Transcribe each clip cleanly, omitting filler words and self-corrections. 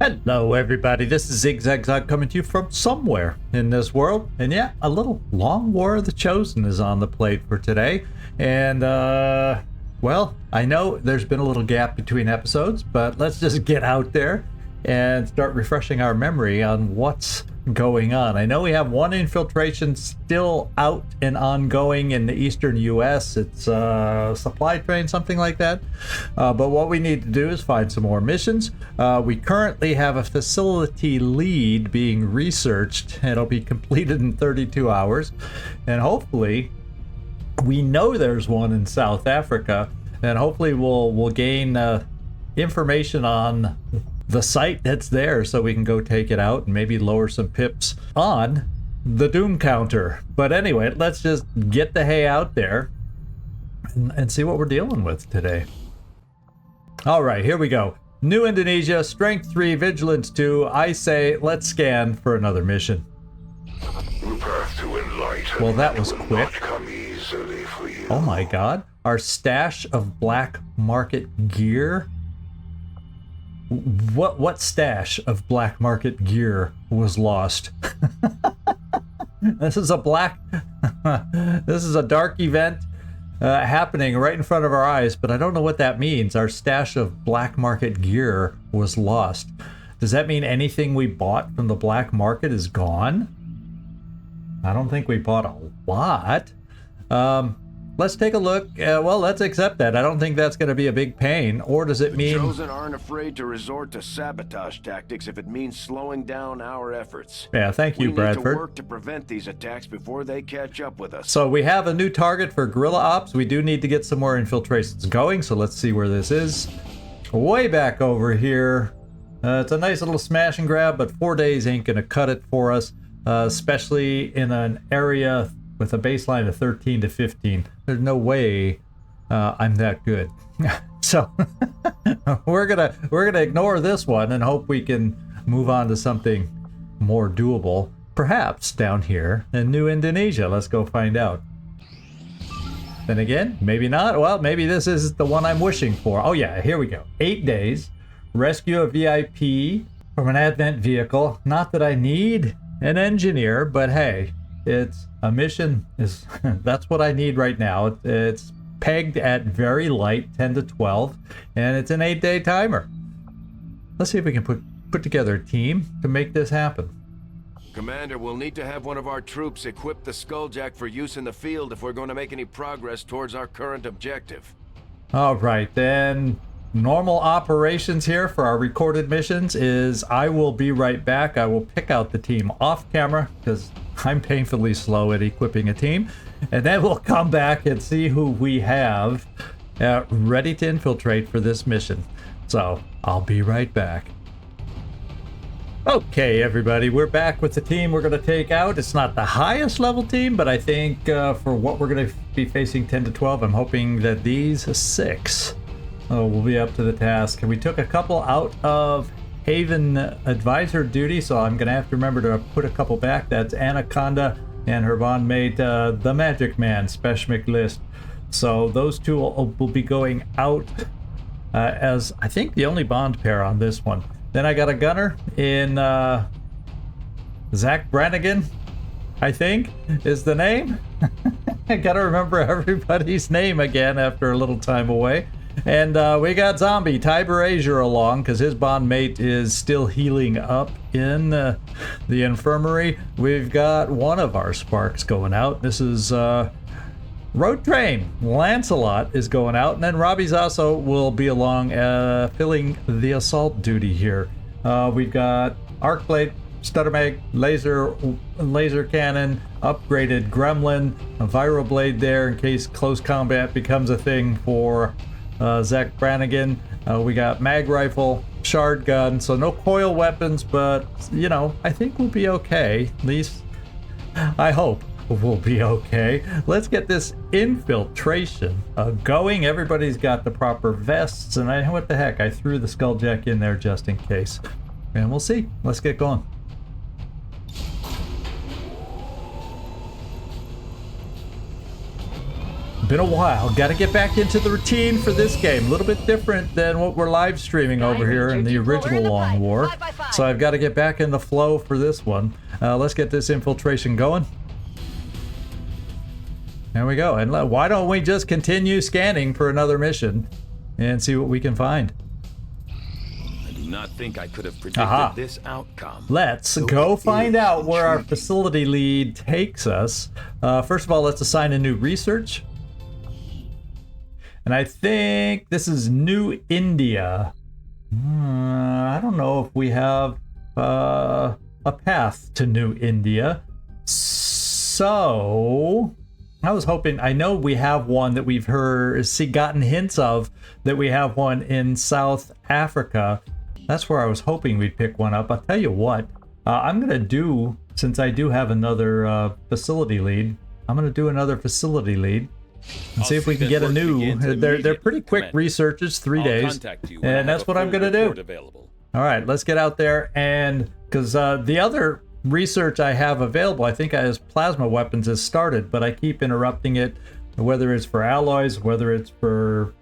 Hello everybody, this is ZigZagZog coming to you from somewhere in this world. And yeah, a little long War of the Chosen is on the plate for today. And well, I know there's been a little gap between episodes, but let's just get out there and start refreshing our memory on what's going on. I know we have one infiltration still out and ongoing in the eastern US. It's a supply train, something like that. But what we need to do is find some more missions. We currently have a facility lead being researched. It'll be completed in 32 hours. And hopefully, we know there's one in South Africa. And hopefully we'll gain information on the site that's there so we can go take it out and maybe lower some pips on the doom counter. But anyway, let's just get the hay out there and see what we're dealing with today. All right, here we go. New Indonesia, Strength 3, Vigilance 2. I say let's scan for another mission. Well, that was quick. Oh my god. Our stash of black market gear? What stash of black market gear was lost? This is a dark event happening right in front of our eyes, but I don't know what that means. Our stash of black market gear was lost. Does that mean anything we bought from the black market is gone? I don't think we bought a lot. Let's take a look. Well, let's accept that. I don't think that's going to be a big pain. Or does it mean... The Chosen aren't afraid to resort to sabotage tactics if it means slowing down our efforts. Yeah, thank you, Bradford. We need to work to prevent these attacks before they catch up with us. So we have a new target for guerrilla ops. We do need to get some more infiltrations going, so let's see where this is. Way back over here. It's a nice little smash and grab, but 4 days ain't going to cut it for us, especially in an area with a baseline of 13 to 15. There's no way I'm that good. So we're gonna ignore this one and hope we can move on to something more doable. Perhaps down here in New Indonesia. Let's go find out. Then again, maybe not. Well, maybe this is the one I'm wishing for. Oh yeah, here we go. 8 days. Rescue a VIP from an Advent vehicle. Not that I need an engineer, but hey, it's a mission. That's what I need right now. It's pegged at very light, 10 to 12, and it's an 8-day timer. Let's see if we can put together a team to make this happen. Commander, we'll need to have one of our troops equip the Skulljack for use in the field if we're going to make any progress towards our current objective. All right, then. Normal operations here for our recorded missions is I will be right back. I will pick out the team off camera because I'm painfully slow at equipping a team. And then we'll come back and see who we have ready to infiltrate for this mission. So I'll be right back. Okay, everybody, we're back with the team we're going to take out. It's not the highest level team, but I think for what we're going to be facing 10 to 12, I'm hoping that these 6 will be up to the task. We took a couple out of Haven advisor duty, so I'm going to have to remember to put a couple back. That's Anaconda and her bondmate, the Magic Man, Speshmik List. So those two will be going out as, I think, the only bond pair on this one. Then I got a gunner in Zach Brannigan, I think, is the name. I got to remember everybody's name again after a little time away. And we got Zombie Tiber Azure along because his bond mate is still healing up in the infirmary. We've got one of our sparks going out. This is Road Train. Lancelot is going out, and then Robbie Zasso will be along filling the assault duty here. We've got Arc Blade, Stutter Mag, laser cannon, upgraded Gremlin, a Viral Blade there in case close combat becomes a thing for Zach Brannigan. We got mag rifle, shard gun, so no coil weapons, but you know, I think we'll be okay. At least I hope we'll be okay. Let's get this infiltration going. Everybody's got the proper vests, and what the heck, I threw the Skulljack in there just in case. And we'll see. Let's get going. Been a while. Got to get back into the routine for this game. A little bit different than what we're live streaming over here in the original Long War. So I've got to get back in the flow for this one. Let's get this infiltration going. There we go. And why don't we just continue scanning for another mission and see what we can find? I do not think I could have predicted this outcome. Let's go find out where our facility lead takes us. First of all, let's assign a new research. And I think this is New India. I don't know if we have a path to New India. So I was hoping, I know we have one that we've gotten hints of, that we have one in South Africa. That's where I was hoping we'd pick one up. I'll tell you what, I'm going to do, since I do have another facility lead, I'm going to do another facility lead and see if we can get a new. They're pretty quick researches, 3 days, and that's what I'm going to do. All right, let's get out there, and because the other research I have available, I think as plasma weapons has started, but I keep interrupting it, whether it's for alloys, whether it's for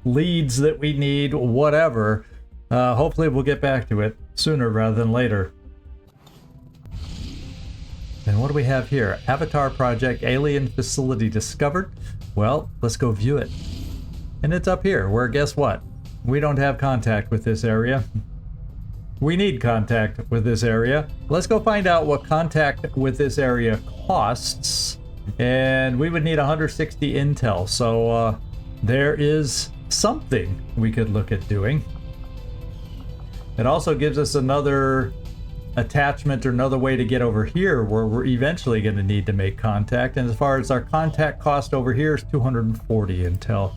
leads that we need, whatever. Hopefully we'll get back to it sooner rather than later. And what do we have here? Avatar Project, alien facility discovered. Well, let's go view it. And it's up here, where guess what? We don't have contact with this area. We need contact with this area. Let's go find out what contact with this area costs. And we would need 160 intel. So there is something we could look at doing. It also gives us another attachment or another way to get over here where we're eventually going to need to make contact. And as far as our contact cost over here is 240 intel.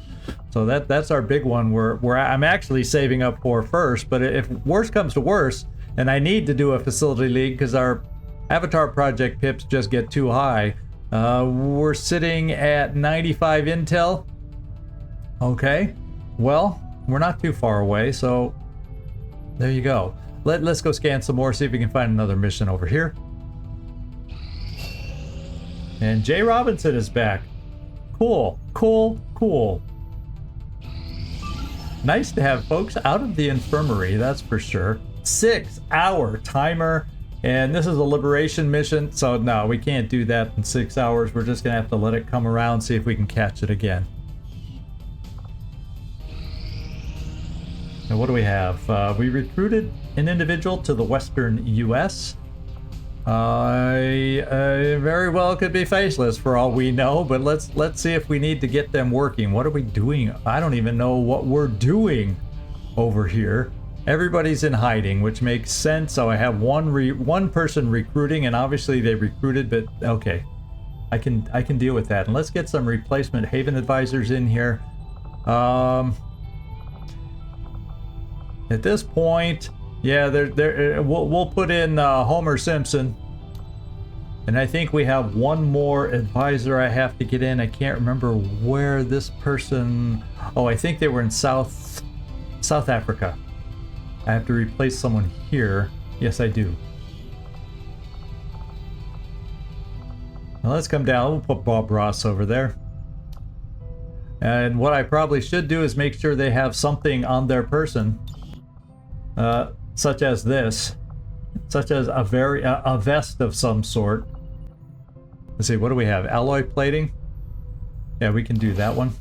So that's our big one where I'm actually saving up for first. But if worse comes to worse and I need to do a facility league because our Avatar Project pips just get too high, we're sitting at 95 intel. Okay, well, we're not too far away, so there you go. Let's go scan some more, see if we can find another mission over here. And Jay Robinson is back. Cool, cool, cool. Nice to have folks out of the infirmary, that's for sure. 6-hour timer, and this is a liberation mission, so no, we can't do that in 6 hours. We're just gonna have to let it come around, see if we can catch it again. Now, what do we have? We recruited an individual to the Western U.S. I very well could be faceless for all we know, but let's see if we need to get them working. What are we doing? I don't even know what we're doing over here. Everybody's in hiding, which makes sense. So I have one person recruiting, and obviously they recruited, but okay, I can deal with that. And let's get some replacement Haven advisors in here. At this point, yeah, we'll put in Homer Simpson. And I think we have one more advisor I have to get in. I can't remember where this person... Oh, I think they were in South Africa. I have to replace someone here. Yes, I do. Now let's come down. We'll put Bob Ross over there. And what I probably should do is make sure they have something on their person. Such as this, such as a vest of some sort. Let's see, what do we have? Alloy plating? Yeah, we can do that one.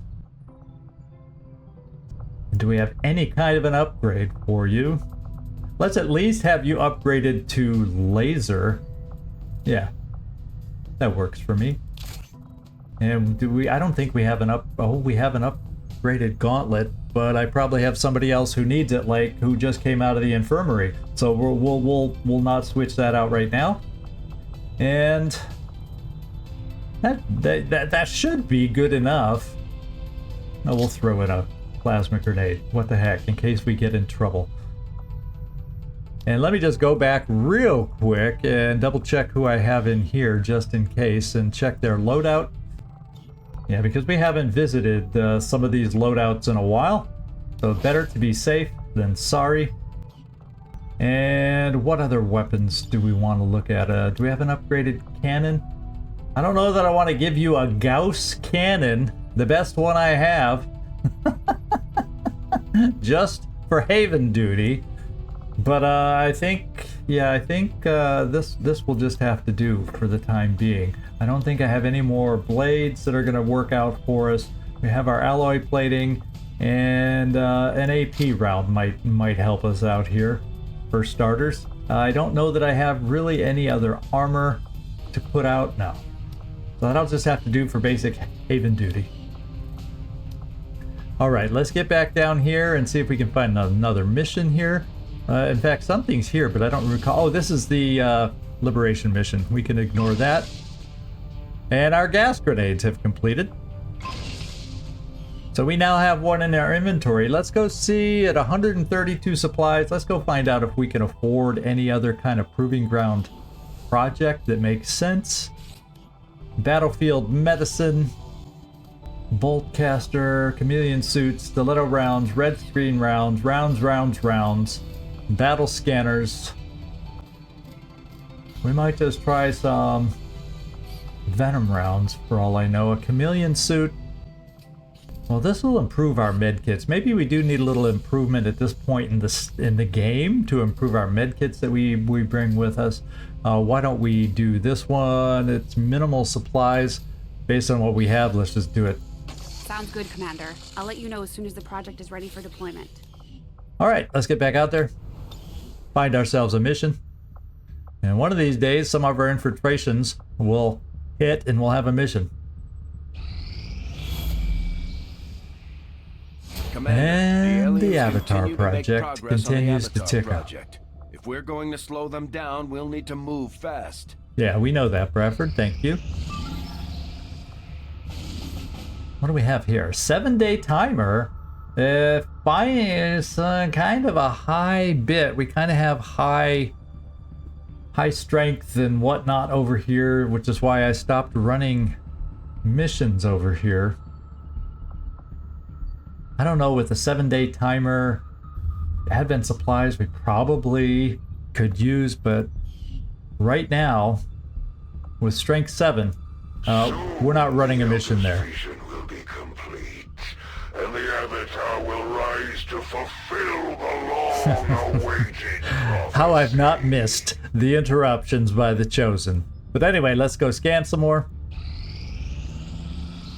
Do we have any kind of an upgrade for you? Let's at least have you upgraded to laser. Yeah, that works for me. And I don't think we have we have an upgraded gauntlet, but I probably have somebody else who needs it, like who just came out of the infirmary. So we'll not switch that out right now. And that should be good enough. No, we'll throw in a plasma grenade. What the heck, in case we get in trouble. And let me just go back real quick and double check who I have in here just in case, and check their loadout. Yeah, because we haven't visited some of these loadouts in a while. So better to be safe than sorry. And what other weapons do we want to look at? Do we have an upgraded cannon? I don't know that I want to give you a Gauss cannon. the best one I have, just for Haven duty. But I think this will just have to do for the time being. I don't think I have any more blades that are going to work out for us. We have our alloy plating, and an AP round might help us out here for starters. I don't know that I have really any other armor to put out now, so that'll just have to do for basic Haven duty. All right, let's get back down here and see if we can find another mission here. In fact, something's here, but I don't recall. Oh, this is the liberation mission. We can ignore that. And our gas grenades have completed. So we now have one in our inventory. Let's go see at 132 supplies. Let's go find out if we can afford any other kind of proving ground project that makes sense. Battlefield medicine, bolt caster, chameleon suits, stiletto rounds, red screen rounds, rounds, battle scanners. We might just try some venom rounds for all I know. A chameleon suit. Well, this will improve our medkits. Maybe we do need a little improvement at this point in the game to improve our medkits that we bring with us. Why don't we do this one? It's minimal supplies. Based on what we have, let's just do it. Sounds good, Commander. I'll let you know as soon as the project is ready for deployment. All right, let's get back out there. Find ourselves a mission. And one of these days, some of our infiltrations will hit and we'll have a mission. Commander, And the aliens Avatar continue to make project progress on the continues to Avatar tick up. project. If we're going to slow them down, we'll need to move fast. Yeah, we know that, Bradford. Thank you. What do we have here? 7-day timer. Fine is kind of a high bit. We kind of have high strength and whatnot over here, which is why I stopped running missions over here. I don't know, with a 7-day timer, advent supplies we probably could use, but right now, with strength 7, we're not running a mission there. Will be complete, and the Avatar will rise to fulfill the long-awaited prophecy. How I've not missed the interruptions by the Chosen. But anyway, let's go scan some more.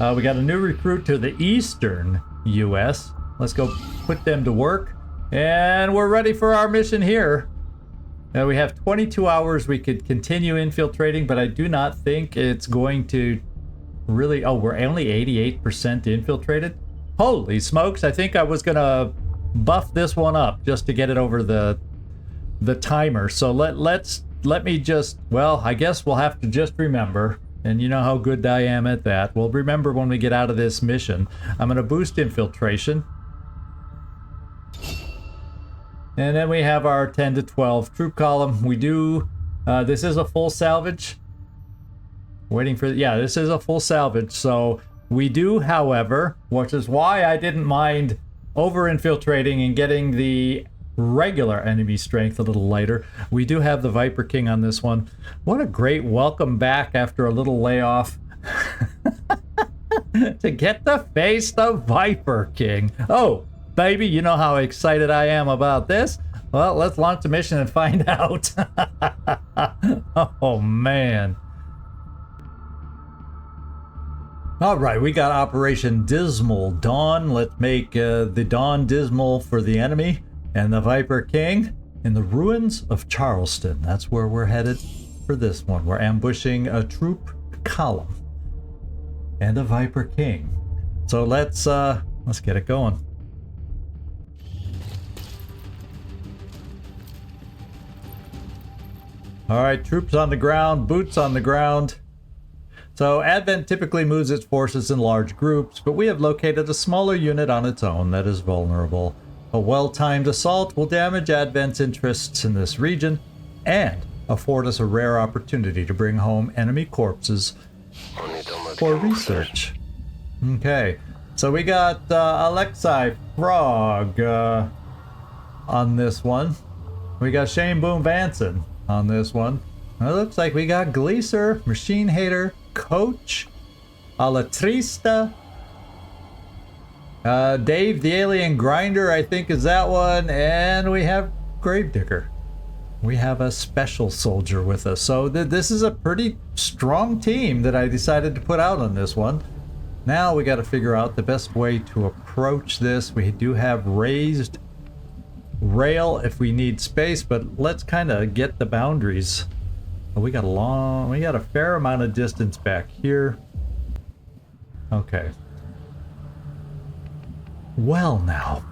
We got a new recruit to the Eastern U.S. Let's go put them to work. And we're ready for our mission here. We have 22 hours. We could continue infiltrating, but I do not think it's going to really... Oh, we're only 88% infiltrated? Holy smokes, I think I was going to buff this one up just to get it over the timer. So let me just... Well, I guess we'll have to just remember... And you know how good I am at that. We'll remember when we get out of this mission. I'm going to boost infiltration. And then we have our 10 to 12 troop column. We do... this is a full salvage. Waiting for... Yeah, this is a full salvage. So we do, however, which is why I didn't mind over-infiltrating and getting the regular enemy strength a little lighter. We do have the Viper King on this one. What a great welcome back after a little layoff. To get to face the Viper King. Oh, baby, you know how excited I am about this? Well, let's launch the mission and find out. Oh, man. All right, we got Operation Dismal Dawn. Let's make the Dawn Dismal for the enemy. And the Viper King in the ruins of Charleston. That's where we're headed for this one. We're ambushing a troop column and a Viper King. So let's get it going. All right, troops on the ground, boots on the ground. So Advent typically moves its forces in large groups, but we have located a smaller unit on its own that is vulnerable. A well-timed assault will damage Advent's interests in this region and afford us a rare opportunity to bring home enemy corpses for research. Okay, so we got Alexei Frog on this one. We got Shane Boom Vanson on this one. It looks like we got Gleaser, Machine Hater, Coach, Alatrista, Dave the Alien Grinder, I think, is that one. And we have Gravedigger. We have a special soldier with us. So this is a pretty strong team that I decided to put out on this one. Now we got to figure out the best way to approach this. We do have raised rail if we need space, but let's kind of get the boundaries. We got a fair amount of distance back here. Okay. Well now.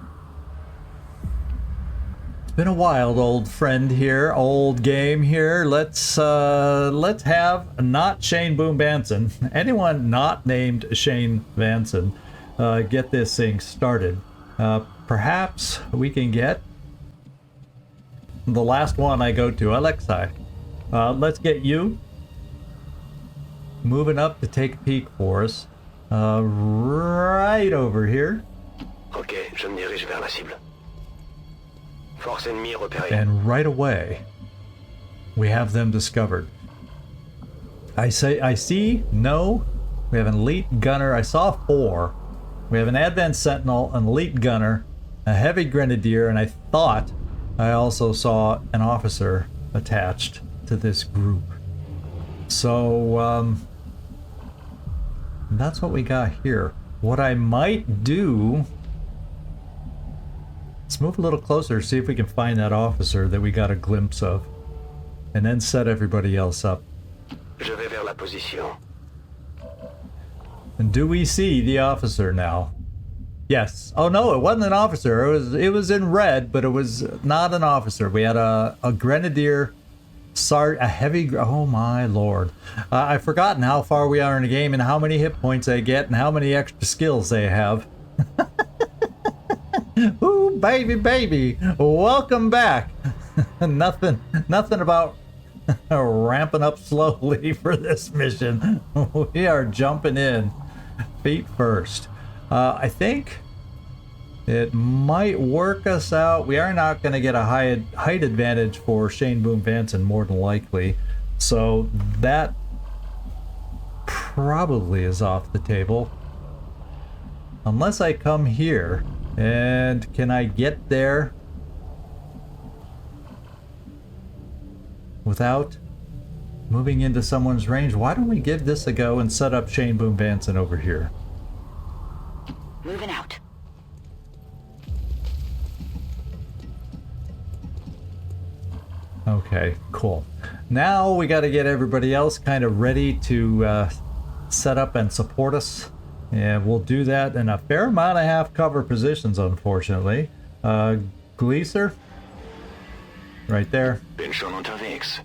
It's been a while, old friend here, old game here. Let's have not Shane Boom Banson, anyone not named Shane Vanson, get this thing started. Perhaps we can get the last one I go to, Alexei. Let's get you moving up to take a peek for us. Right over here. Ok, je me dirige vers la cible. Force ennemie repérée. And right away, we have them discovered. I see, no. We have an elite gunner. I saw 4. We have an advanced sentinel, an elite gunner, a heavy grenadier, and I thought I also saw an officer attached to this group. So, that's what we got here. What I might do... Let's move a little closer, see if we can find that officer that we got a glimpse of. And then set everybody else up. Je vais vers la position. And do we see the officer now? Yes. Oh no, it wasn't an officer. It was in red, but it was not an officer. We had a grenadier, a heavy... Oh my lord. I've forgotten how far we are in the game and how many hit points they get and how many extra skills they have. Ooh, baby, welcome back. nothing about ramping up slowly for this mission. We are jumping in feet first. I think it might work us out. We are not going to get a height advantage for Shane Boom Vanson, more than likely. So that probably is off the table. Unless I come here. And can I get there without moving into someone's range? Why don't we give this a go and set up Shane Boom Vanson over here? Moving out. Okay, cool. Now we got to get everybody else kind of ready to set up and support us. And we'll do that in a fair amount of half cover positions, unfortunately. Gleaser. Right there. Bin schon unterwegs.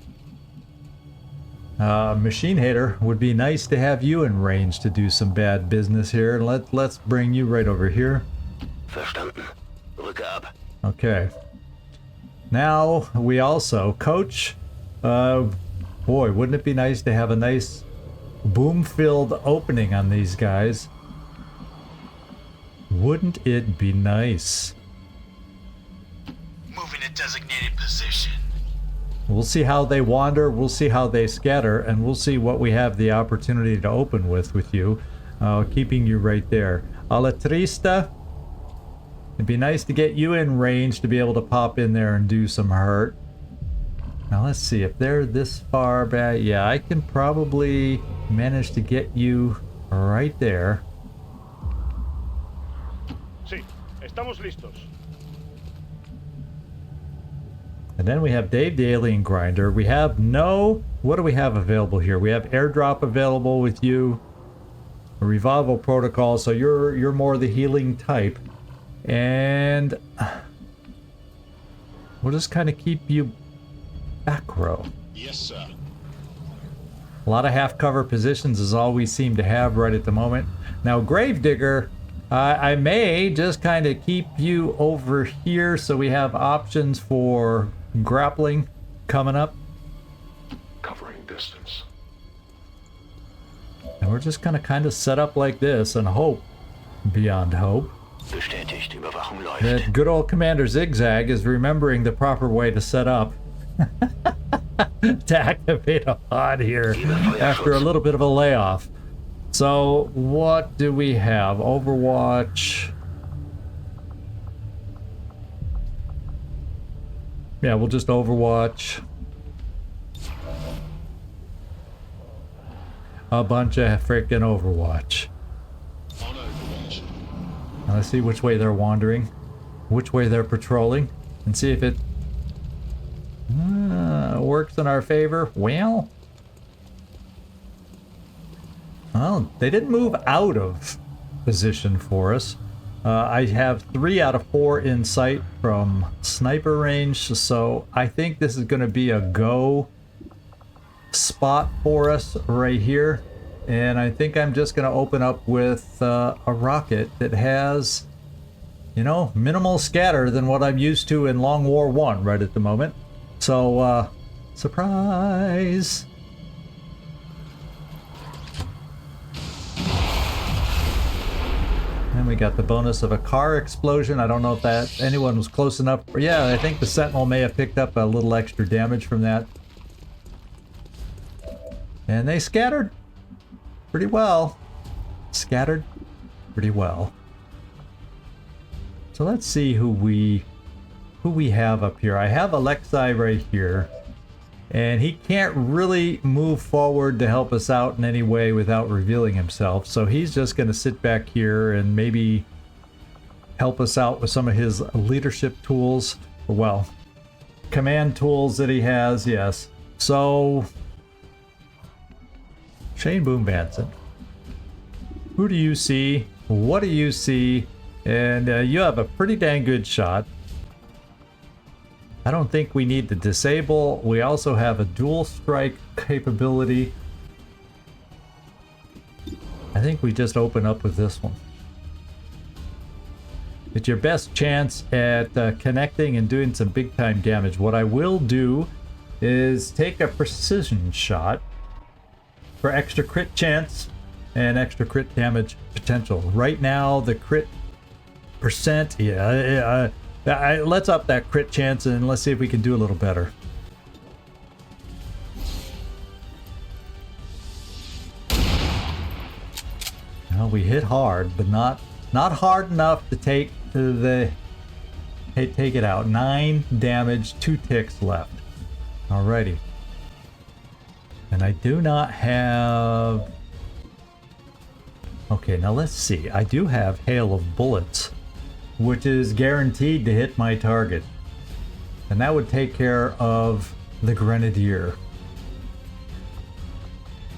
Machine Hater, would be nice to have you in range to do some bad business here. Let's bring you right over here. Verstanden. Rücke ab. Okay. Now we also, Coach, boy, wouldn't it be nice to have a nice boom-filled opening on these guys? Wouldn't it be nice? Moving to designated position. We'll see how they wander, we'll see how they scatter, and we'll see what we have the opportunity to open with you. Keeping you right there. Alatrista, it'd be nice to get you in range to be able to pop in there and do some hurt. Now let's see, if they're this far back, yeah, I can probably manage to get you right there. Sí, estamos listos. And then we have Dave the Alien Grinder. We have what do we have available here? We have airdrop available with you, a revival protocol, so you're more the healing type. And we'll just kind of keep you back row. Yes, sir. A lot of half cover positions is all we seem to have right at the moment. Now Gravedigger, I may just kind of keep you over here so we have options for grappling coming up. Covering distance. And we're just gonna kind of set up like this and hope, beyond hope, Bestätigt, Überwachung läuft. that good old Commander ZigZag is remembering the proper way to set up to activate a pod here after a little bit of a layoff. So what do we have? Overwatch. Yeah, we'll just overwatch a bunch of freaking overwatch. On Overwatch. Now let's see which way they're wandering, which way they're patrolling, and see if it works in our favor. Well, they didn't move out of position for us. I have 3 out of 4 in sight from sniper range, so I think this is going to be a go spot for us right here. And I think I'm just going to open up with a rocket that has, you know, minimal scatter than what I'm used to in Long War 1 right at the moment. So, surprise! And we got the bonus of a car explosion. I don't know if that anyone was close enough. Yeah, I think the Sentinel may have picked up a little extra damage from that. And they scattered pretty well. Scattered pretty well. So let's see who we have up here. I have Alexei right here. And he can't really move forward to help us out in any way without revealing himself. So he's just going to sit back here and maybe help us out with some of his leadership tools. Well, command tools that he has, yes. So, Shane Boom Banson. Who do you see? What do you see? And you have a pretty dang good shot. I don't think we need to disable. We also have a dual strike capability. I think we just open up with this one. It's your best chance at connecting and doing some big time damage. What I will do is take a precision shot for extra crit chance and extra crit damage potential. Right now the crit percent, let's up that crit chance and let's see if we can do a little better. Well, we hit hard, but not hard enough to take it out. 9 damage, 2 ticks left. Alrighty. And I do not have... Okay, now let's see. I do have Hail of Bullets, which is guaranteed to hit my target. And that would take care of the Grenadier,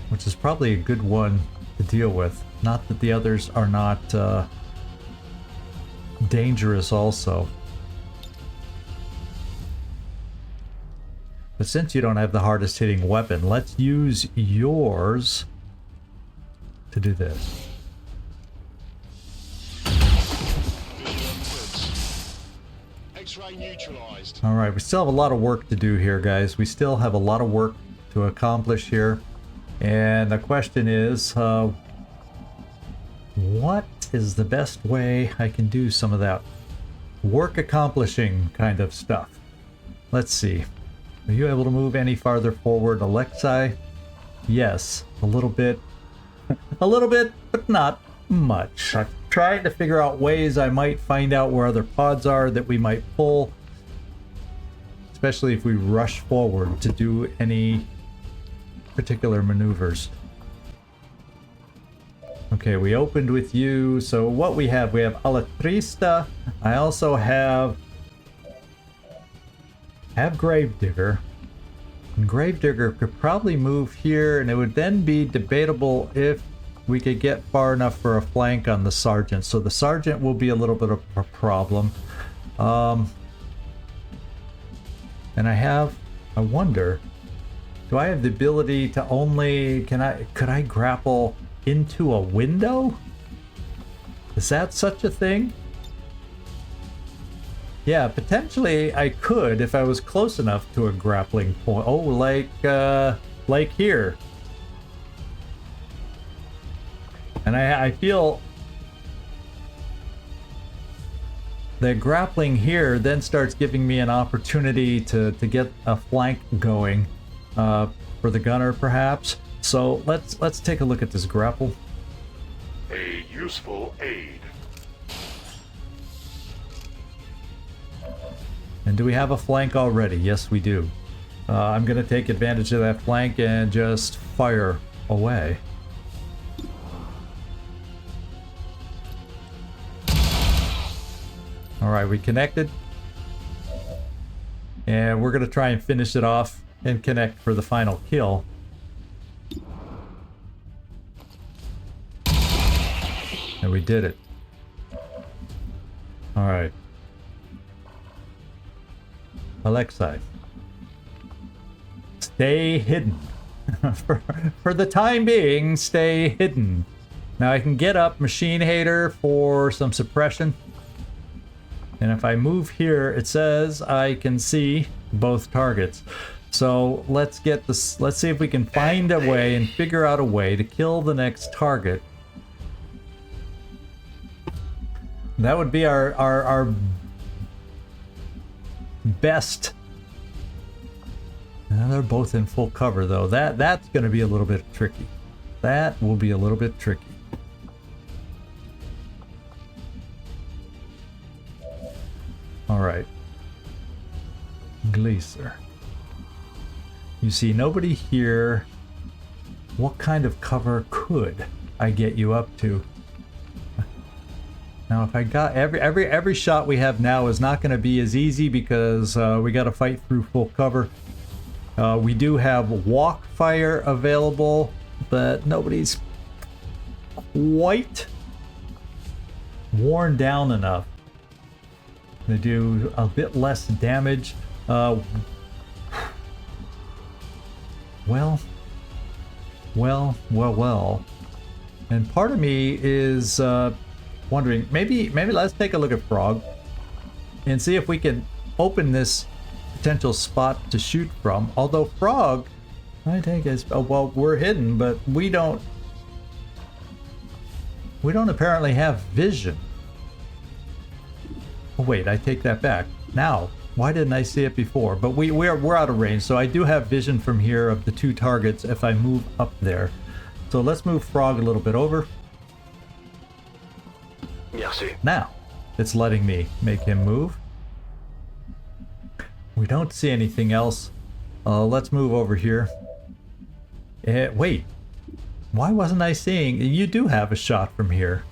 which is probably a good one to deal with. Not that the others are not dangerous also. But since you don't have the hardest hitting weapon, let's use yours to do this. X-ray neutralized. All right, we still have a lot of work to do here, guys. We still have a lot of work to accomplish here. And the question is, what is the best way I can do some of that work accomplishing kind of stuff? Let's see. Are you able to move any farther forward, Alexei? Yes, a little bit. A little bit, but not much. I'm trying to figure out ways I might find out where other pods are that we might pull, especially if we rush forward to do any particular maneuvers. Okay, we opened with you. So what we have Alatrista. I also have Gravedigger. And Gravedigger could probably move here, and it would then be debatable if we could get far enough for a flank on the Sergeant. So the Sergeant will be a little bit of a problem. And I wonder, do I have the ability to only, could I grapple into a window? Is that such a thing? Yeah, potentially I could if I was close enough to a grappling point. Oh, like here. And I feel that grappling here then starts giving me an opportunity to get a flank going for the gunner, perhaps. So let's take a look at this grapple. A useful aid. And do we have a flank already? Yes, we do. I'm going to take advantage of that flank and just fire away. Alright, we connected. And we're going to try and finish it off and connect for the final kill. And we did it. Alright. Alexei. Stay hidden. for the time being, stay hidden. Now I can get up Machine Hater for some suppression. And if I move here, it says I can see both targets. So let's get this. Let's see if we can find a way and figure out a way to kill the next target. That would be our best. Now they're both in full cover though. That's going to be a little bit tricky. That will be a little bit tricky. All right. Glacier. You see nobody here. What kind of cover could I get you up to? Now, if I got every shot we have now is not going to be as easy because we got to fight through full cover. We do have walk fire available, but nobody's quite worn down enough. They do a bit less damage. Well. And part of me is wondering, maybe let's take a look at Frog and see if we can open this potential spot to shoot from. Although Frog, I think is well, we're hidden, but we don't apparently have vision. Oh wait, I take that back. Now, why didn't I see it before? But we're out of range, so I do have vision from here of the two targets if I move up there. So let's move Frog a little bit over. Merci. Now, it's letting me make him move. We don't see anything else. Let's move over here. Wait, why wasn't I seeing? You do have a shot from here.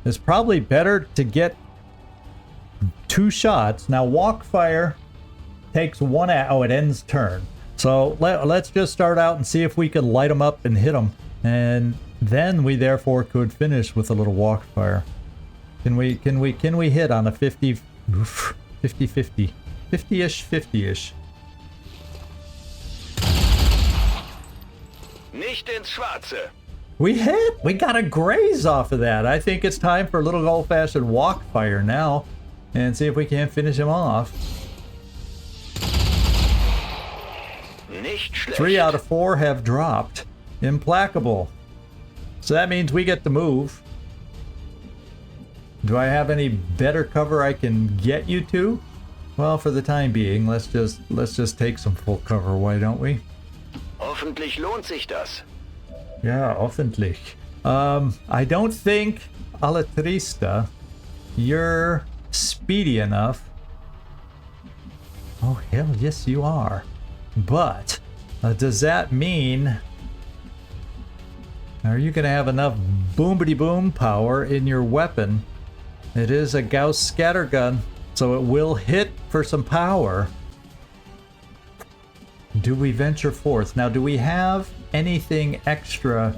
It's probably better to get 2 shots. Now walk fire takes 1 oh, it ends turn. So let's just start out and see if we can light them up and hit them, and then we therefore could finish with a little walk fire. Can we hit on a 50 50-50 50-ish 50-ish? Nicht ins Schwarze. We hit! We got a graze off of that. I think it's time for a little old-fashioned walk fire now and see if we can't finish him off. Nicht schlecht. 3 out of 4 have dropped. Implacable. So that means we get to move. Do I have any better cover I can get you to? Well, for the time being, let's just take some full cover, why don't we? Hoffentlich lohnt sich das. Yeah, hoffentlich. I don't think, Alatrista, you're speedy enough. Oh, hell yes you are. But, does that mean... Are you going to have enough boom-a-de-boom power in your weapon? It is a Gauss scattergun, so it will hit for some power. Do we venture forth? Now, do we have anything extra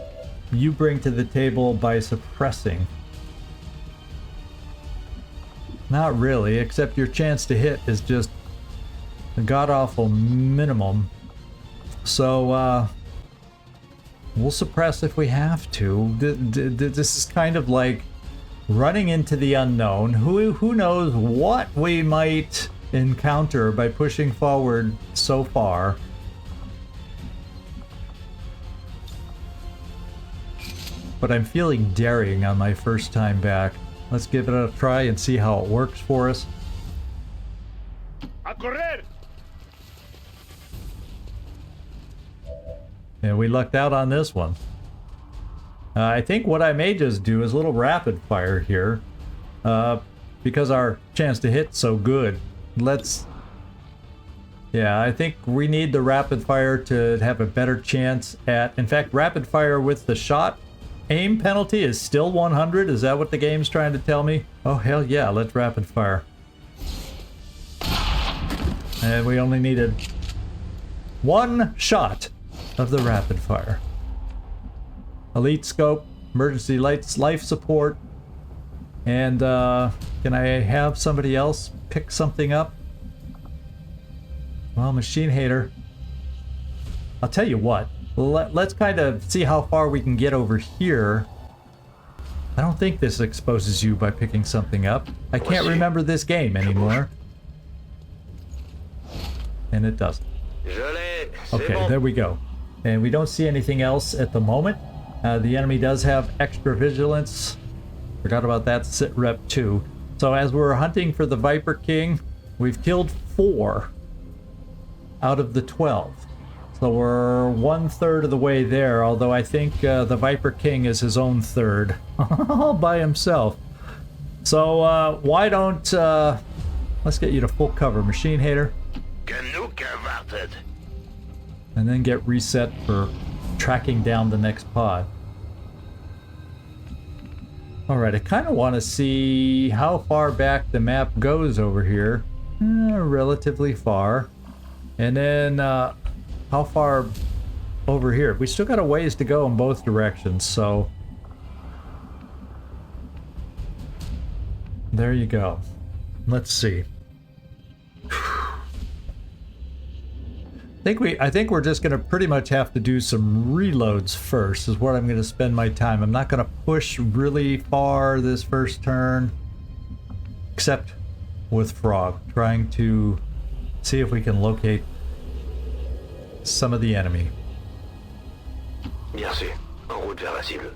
you bring to the table by suppressing? Not really, except your chance to hit is just a god-awful minimum. So, we'll suppress if we have to. This is kind of like running into the unknown. Who knows what we might encounter by pushing forward so far. But I'm feeling daring on my first time back. Let's give it a try and see how it works for us. A correr! And we lucked out on this one. I think what I may just do is a little rapid fire here. Because our chance to hit's so good. Let's Yeah, I think we need the rapid fire to have a better chance at... In fact, rapid fire with the shot aim penalty is still 100. Is that what the game's trying to tell me? Oh, hell yeah, let's rapid fire. And we only needed one shot of the rapid fire. Elite scope, emergency lights, life support. And can I have somebody else pick something up? Well, machine hater. I'll tell you what. Let's kind of see how far we can get over here. I don't think this exposes you by picking something up. I can't remember this game anymore. And it doesn't. Okay, there we go. And we don't see anything else at the moment. The enemy does have extra vigilance. Forgot about that sit rep too. So as we're hunting for the Viper King, we've killed 4 out of the 12. So we're 1/3 of the way there, although I think the Viper King is his own third. All by himself. So why don't... let's get you to full cover, Machine Hater. And then get reset for tracking down the next pod. Alright, I kind of want to see how far back the map goes over here. Relatively far. And then how far over here. We still got a ways to go in both directions, so... There you go. Let's see. I think we're just going to pretty much have to do some reloads first is what I'm going to spend my time. I'm not going to push really far this first turn, except with Frog, trying to see if we can locate some of the enemy. Bien sûr, en route vers la cible.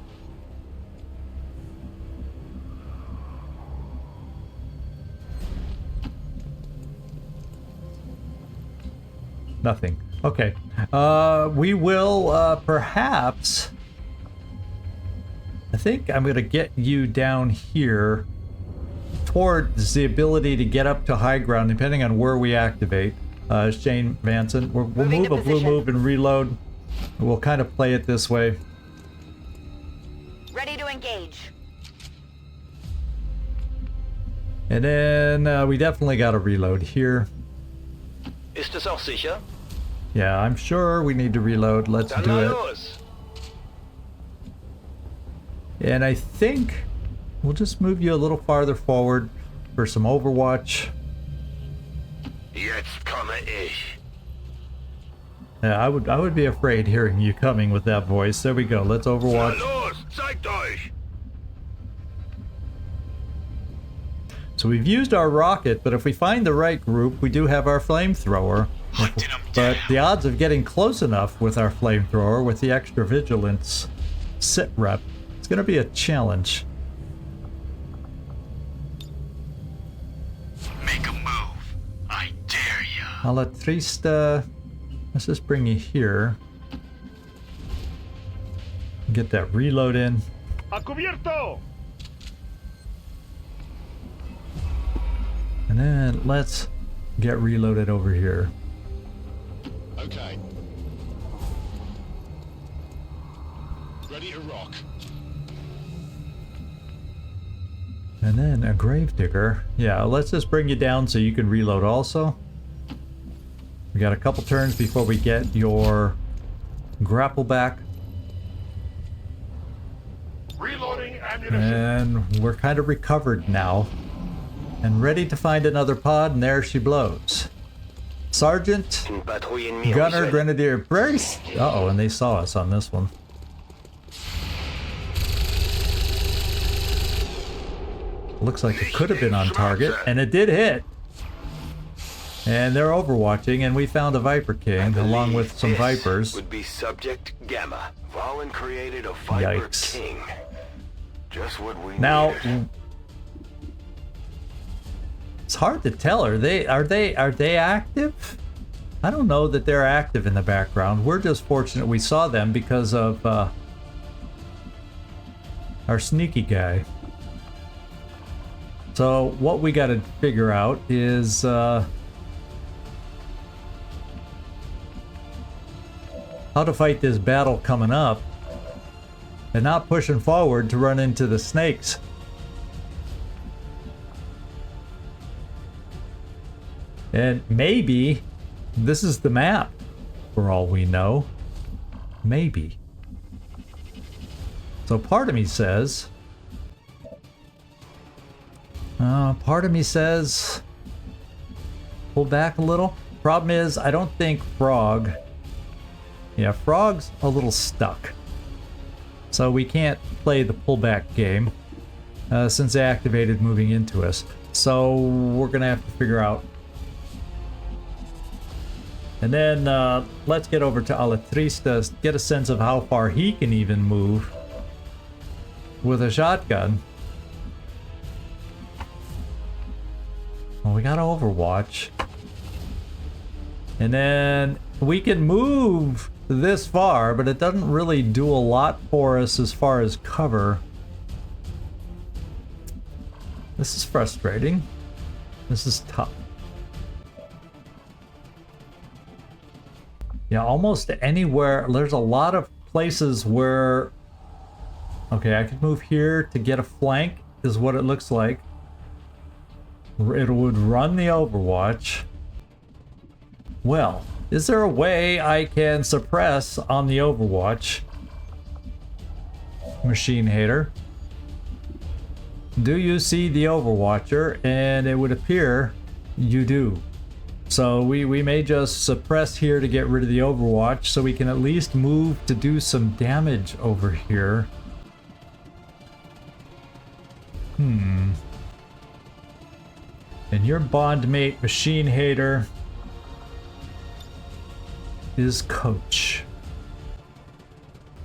Nothing. Okay. We will perhaps... I think I'm going to get you down here towards the ability to get up to high ground, depending on where we activate. Shane Vanson. We'll move a blue move and reload. We'll kind of play it this way. Ready to engage. And then we definitely got to reload here. Ist es auch sicher? Yeah, I'm sure we need to reload. Let's do it. And I think we'll just move you a little farther forward for some Overwatch. Jetzt komme ich. Yeah, I would be afraid hearing you coming with that voice. There we go. Let's Overwatch. Los, zeigt euch! So we've used our rocket, but if we find the right group, we do have our flamethrower. But the odds of getting close enough with our flamethrower with the extra vigilance sit rep, it's going to be a challenge. Make a move. I dare ya. A la triste. Let's just bring you here. Get that reload in. ¡A cubierto! And then let's get reloaded over here. Okay. Ready to rock. And then a gravedigger. Yeah, let's just bring you down so you can reload also. We got a couple turns before we get your grapple back. Reloading ammunition. And we're kind of recovered now. And ready to find another pod, and there she blows. Sergeant, Une patrouille ennemie en Gunner, visuel. Grenadier, brace! Uh-oh, and they saw us on this one. Looks like it could have been on target, and it did hit. And they're overwatching, and we found a Viper King, along with some This Vipers. would be Subject Gamma. Valen created a Viper Yikes. King. Just what we Now, needed. it's hard to tell. Are they active? I don't know that they're active in the background. We're just fortunate we saw them because of our sneaky guy. So what we got to figure out is how to fight this battle coming up and not pushing forward to run into the snakes. And maybe this is the map, for all we know. Maybe. So part of me says... pull back a little. Problem is, I don't think Frog... Yeah, Frog's a little stuck. So we can't play the pullback game since they activated moving into us. So we're gonna have to figure out. And then let's get over to Alatrista, get a sense of how far he can even move with a shotgun. Well, we got Overwatch. And then we can move this far, but it doesn't really do a lot for us as far as cover. This is frustrating. This is tough. Yeah, almost anywhere. There's a lot of places where... Okay, I can move here to get a flank, is what it looks like. It would run the Overwatch. Well, is there a way I can suppress on the Overwatch? Machine Hater. Do you see the Overwatcher? And it would appear you do. So we may just suppress here to get rid of the Overwatch so we can at least move to do some damage over here. And your bondmate Machine Hater is Coach.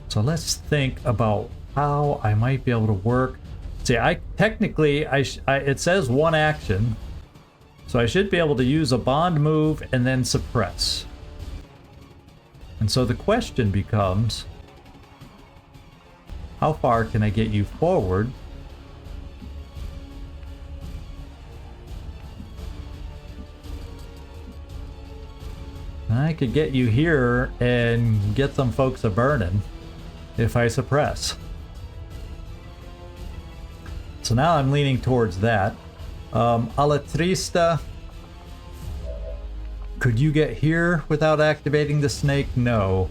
So let's think about how I might be able to work. See, it says one action, so I should be able to use a bond move and then suppress. And so the question becomes, how far can I get you forward? I could get you here and get some folks a burning if I suppress. So now I'm leaning towards that. Alatrista, could you get here without activating the snake? No.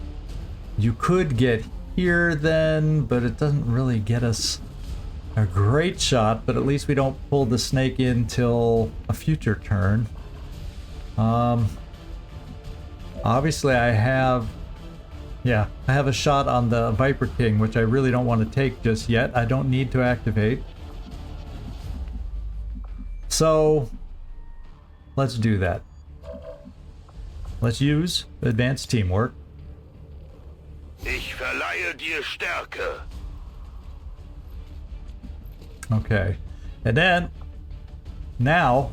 You could get here then, but it doesn't really get us a great shot, but at least we don't pull the snake in till a future turn. Obviously I have a shot on the Viper King, which I really don't want to take just yet. I don't need to activate. So let's do that. Let's use advanced teamwork. Ich verleihe dir Stärke. Okay. And then now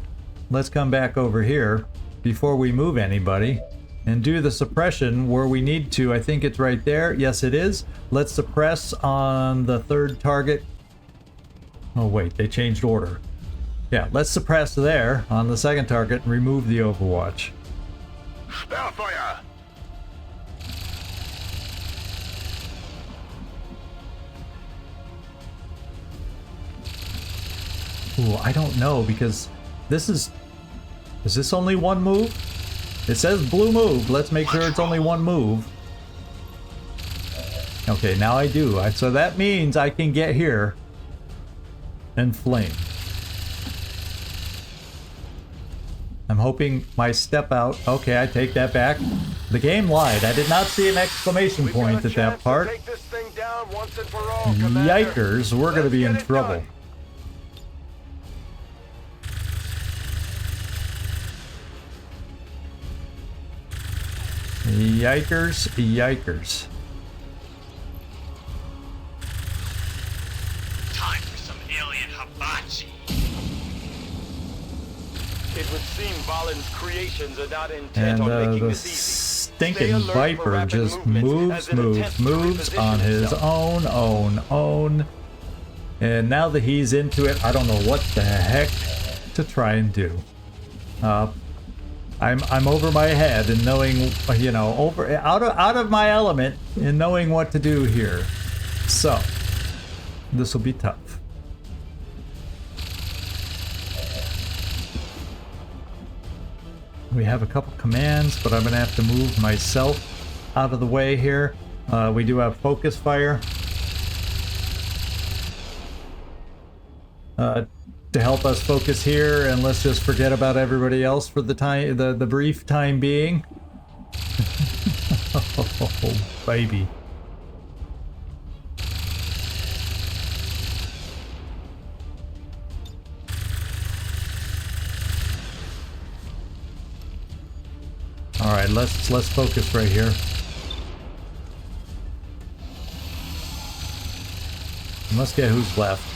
let's come back over here before we move anybody and do the suppression where we need to. I think it's right there. Yes, it is. Let's suppress on the third target. Oh, wait, they changed order. Yeah, let's suppress there on the second target and remove the Overwatch. Sperrfeuer! Ooh, I don't know because this is this only one move? It says blue move. Let's make sure it's only one move. Okay, now I do. So that means I can get here and flame. I'm hoping my step out. Okay, I take that back. The game lied. I did not see an exclamation point at that part. Yikers, we're going to be in trouble. Yikers, yikers. Time for some alien hibachi. It would seem Valen's creations are not intent on And making the this easy. stinking Viper just moves on his own. And now that he's into it, I don't know what the heck to try and do. I'm over my head and knowing, you know, out of my element and knowing what to do here. So this will be tough. We have a couple commands, but I'm gonna have to move myself out of the way here. We do have focus fire to help us focus here, and let's just forget about everybody else for the time, the brief time being. Oh, baby. All right, let's focus right here. And let's get who's left.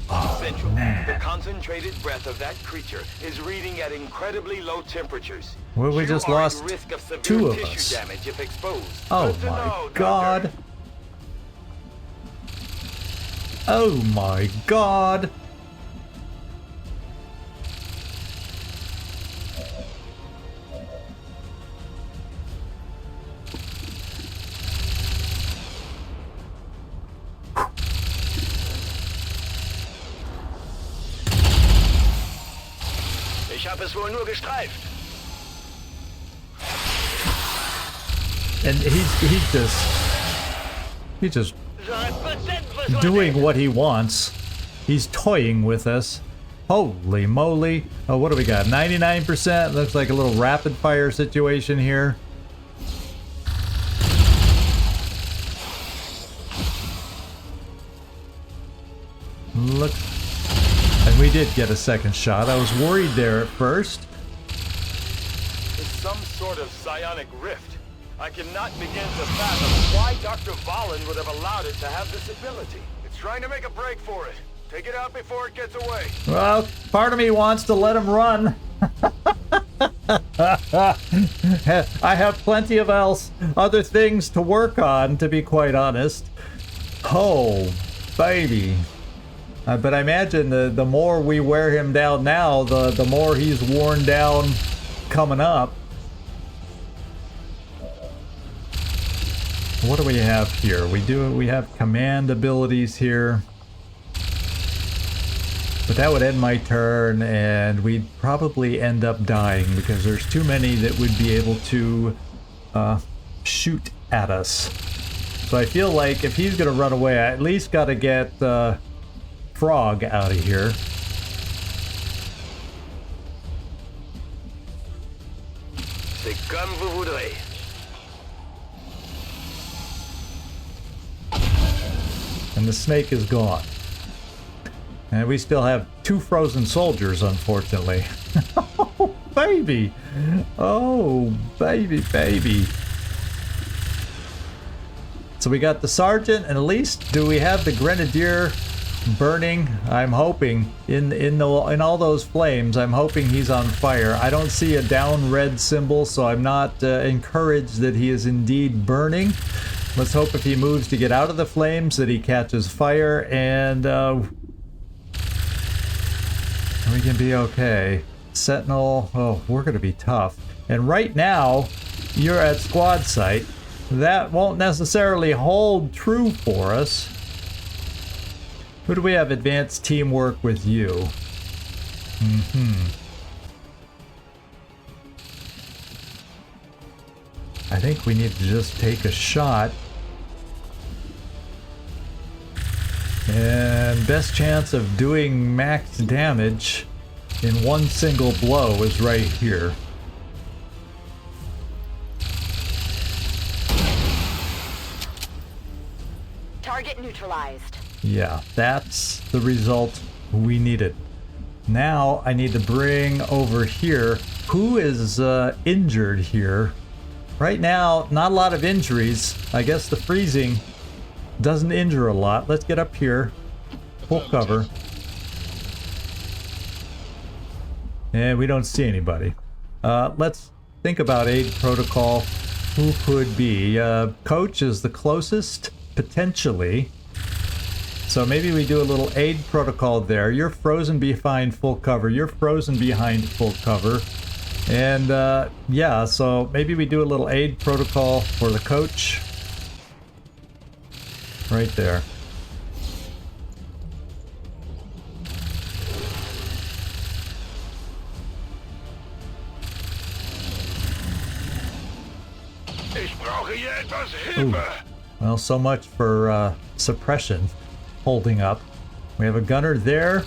Oh, Central. man. The concentrated breath of that creature is reading at incredibly low temperatures. Well, we just lost risk of severe 2 of tissue us. damage if exposed. Oh Good to my know, god. Doctor. Oh my god. Ich habe es wohl nur gestreift. And he's just doing what he wants. He's toying with us. Holy moly. Oh, what do we got? 99%. Looks like a little rapid fire situation here. Look. And we did get a second shot. I was worried there at first. It's some sort of psionic rift. I cannot begin to fathom why Dr. Valen would have allowed it to have this ability. It's trying to make a break for it. Take it out before it gets away. Well, part of me wants to let him run. I have plenty of other things to work on, to be quite honest. Oh, baby. But I imagine the more we wear him down now, the more he's worn down coming up. What do we have here? We have command abilities here. But that would end my turn, and we'd probably end up dying because there's too many that would be able to shoot at us. So I feel like if he's gonna run away, I at least gotta get Frog out of here. C'est comme vous voudrez. And the snake is gone. And we still have 2 frozen soldiers, unfortunately. Oh, baby! Oh, baby, baby. So we got the sergeant, and at least do we have the grenadier burning? I'm hoping in all those flames. I'm hoping he's on fire. I don't see a down red symbol, so I'm not encouraged that he is indeed burning. Let's hope if he moves to get out of the flames that he catches fire, and we can be okay. Sentinel, oh, we're gonna be tough. And right now, you're at squad site. That won't necessarily hold true for us. Who do we have advanced teamwork with you? I think we need to just take a shot. And best chance of doing max damage in one single blow is right here. Target neutralized. Yeah, that's the result we needed. Now I need to bring over here. Who is injured here? Right now, not a lot of injuries. I guess the freezing doesn't injure a lot. Let's get up here. Full cover. And we don't see anybody. Let's think about aid protocol. Who could be? Coach is the closest, potentially. So maybe we do a little aid protocol there. You're frozen behind full cover. You're frozen behind full cover. And yeah, so maybe we do a little aid protocol for the coach. Right there. Ich brauche hier etwas Hilfe. Well, so much for suppression holding up. We have a gunner there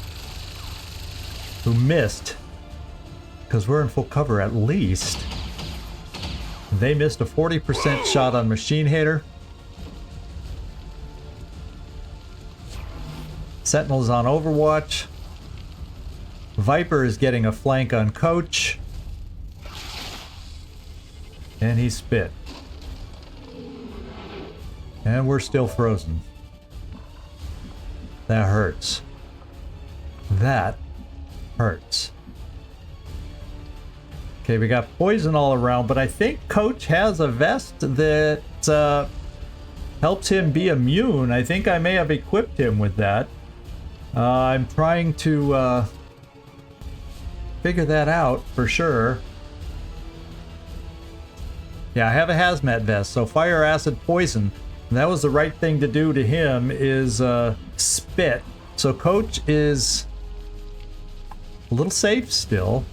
who missed, because we're in full cover at least. They missed a 40% shot on Machine Hater. Sentinel's on Overwatch. Viper is getting a flank on Coach. And he spit. And we're still frozen. That hurts. That hurts. Okay, we got poison all around, but I think Coach has a vest that helps him be immune. I think I may have equipped him with that. I'm trying to figure that out for sure. Yeah, I have a hazmat vest, so fire, acid, poison. And that was the right thing to do to him, is spit. So Coach is a little safe still.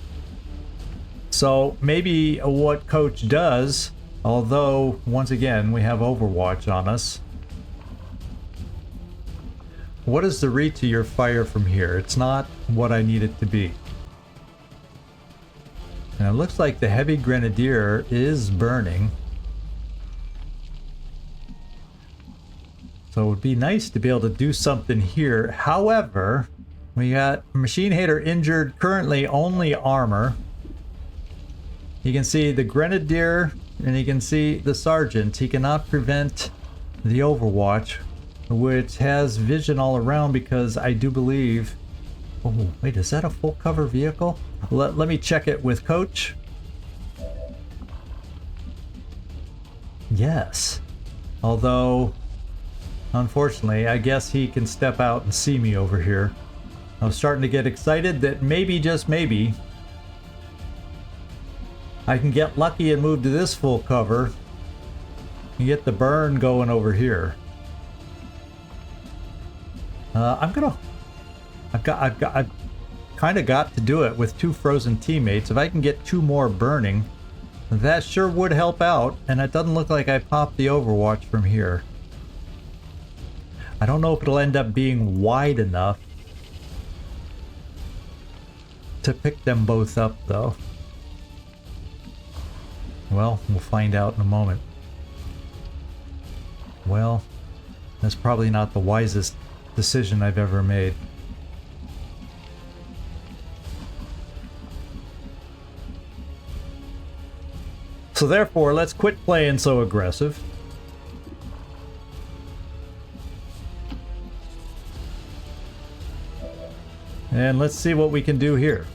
So maybe what Coach does, although once again we have Overwatch on us. What is the reach of your fire from here? It's not what I need it to be. And it looks like the heavy grenadier is burning. So it would be nice to be able to do something here. However, we got Machine Hater injured, currently only armor. You can see the Grenadier and you can see the Sergeant. He cannot prevent the Overwatch, which has vision all around, because I do believe... Oh, wait, is that a full cover vehicle? Let me check it with Coach. Yes. Although... unfortunately, I guess he can step out and see me over here. I was starting to get excited that maybe, just maybe, I can get lucky and move to this full cover and get the burn going over here. I've kind of got to do it with 2 frozen teammates. If I can get 2 more burning, that sure would help out. And it doesn't look like I popped the Overwatch from here. I don't know if it'll end up being wide enough to pick them both up, though. Well, we'll find out in a moment. Well, that's probably not the wisest decision I've ever made. So therefore, let's quit playing so aggressive. And let's see what we can do here.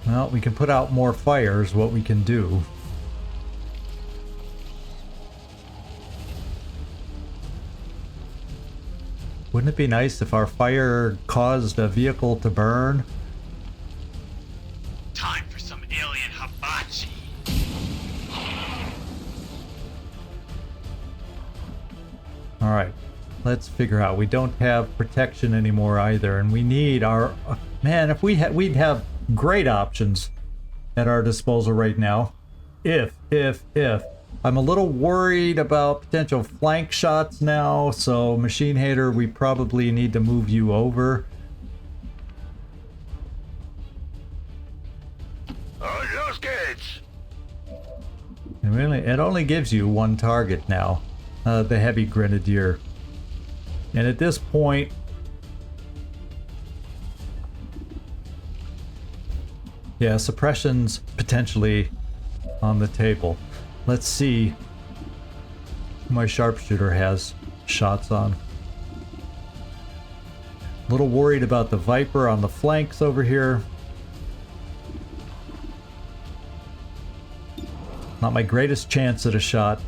Well, we can put out more fires, what we can do. Wouldn't it be nice if our fire caused a vehicle to burn? Time for some alien hibachi. Alright, let's figure out. We don't have protection anymore either, and we need our... man, if we'd have great options at our disposal right now. If. I'm a little worried about potential flank shots now, so Machine Hater, we probably need to move you over. Los geht's! And really, it only gives you 1 target now, the Heavy Grenadier. And at this point, yeah, suppression's potentially on the table. Let's see who my sharpshooter has shots on. A little worried about the Viper on the flanks over here. Not my greatest chance at a shot.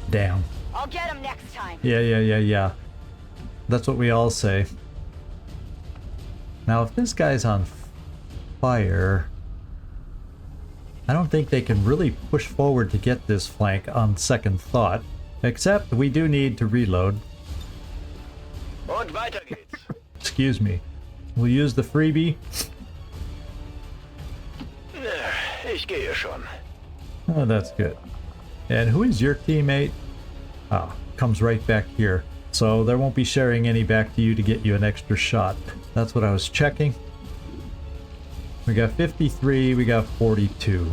Damn. I'll get him next time. Yeah. That's what we all say. Now, if this guy's on fire, I don't think they can really push forward to get this flank on second thought. Except we do need to reload. Und weiter geht's. Excuse me. We'll use the freebie. Ich gehe schon. Oh, that's good. And who is your teammate? Ah, comes right back here. So there won't be sharing any back to you to get you an extra shot. That's what I was checking. We got 53, we got 42.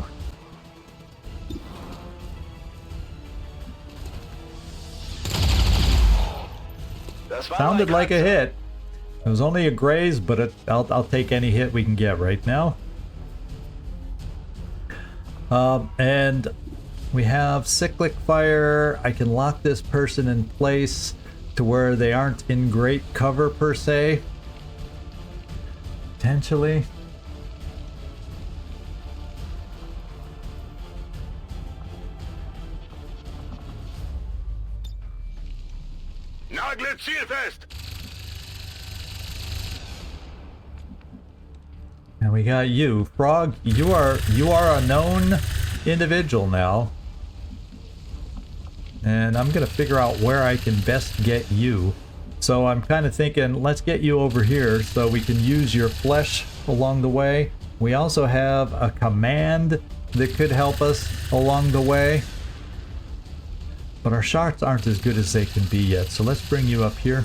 Sounded like a hit. It was only a graze, but I'll take any hit we can get right now. And we have cyclic fire. I can lock this person in place to where they aren't in great cover per se. Potentially. Nagel zielfest! And we got you, Frog. You are a known individual now. And I'm gonna figure out where I can best get you. So I'm kind of thinking, let's get you over here so we can use your flesh along the way. We also have a command that could help us along the way. But our shots aren't as good as they can be yet, so let's bring you up here.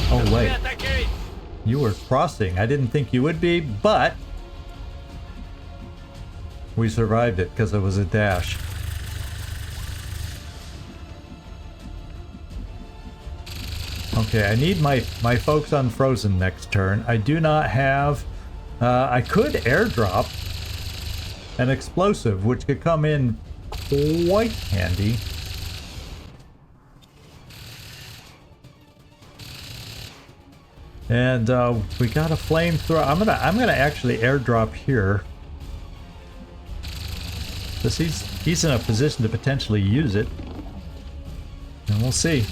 Oh wait, you were crossing. I didn't think you would be, but we survived it because it was a dash. Okay, I need my folks unfrozen next turn. I do not have... I could airdrop an explosive, which could come in quite handy. And we got a flamethrower. I'm gonna actually airdrop here. Because he's in a position to potentially use it. And we'll see.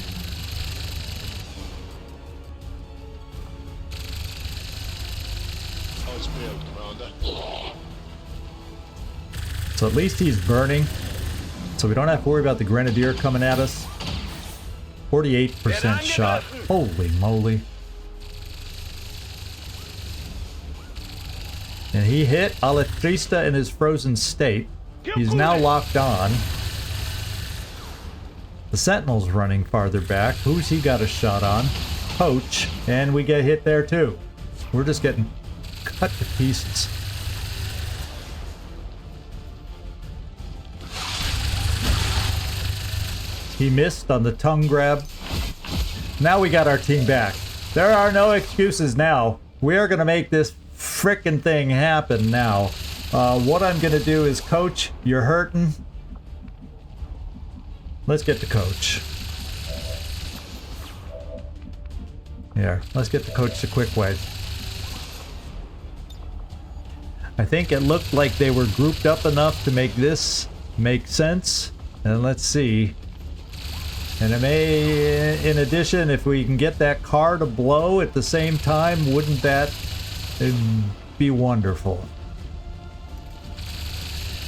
So at least he's burning. So we don't have to worry about the grenadier coming at us. 48% shot. Holy moly. And he hit Aletrista in his frozen state. He's now locked on. The Sentinel's running farther back. Who's he got a shot on? Poach. And we get hit there too. We're just getting cut to pieces. He missed on the tongue grab. Now we got our team back. There are no excuses now. We are going to make this frickin' thing happen now. What I'm going to do is, Coach, you're hurting. Let's get the Coach. Here, let's get the Coach the quick way. I think it looked like they were grouped up enough to make this make sense. And let's see. And it may, in addition, if we can get that car to blow at the same time, wouldn't that be wonderful?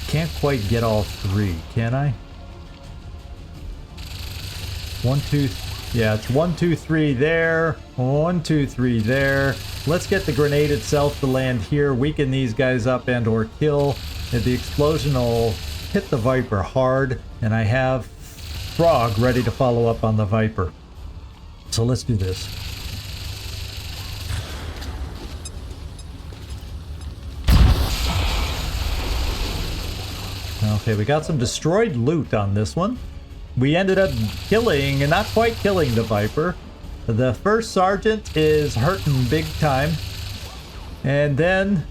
Can't quite get all three, can I? 1, 2, yeah, it's 1, 2, 3 there. 1, 2, 3 there. Let's get the grenade itself to land here, weaken these guys up and or kill. And the explosion will hit the Viper hard, and I have Frog ready to follow up on the Viper. So let's do this. Okay, we got some destroyed loot on this one. We ended up killing, and not quite killing, the Viper. The first sergeant is hurting big time. And then...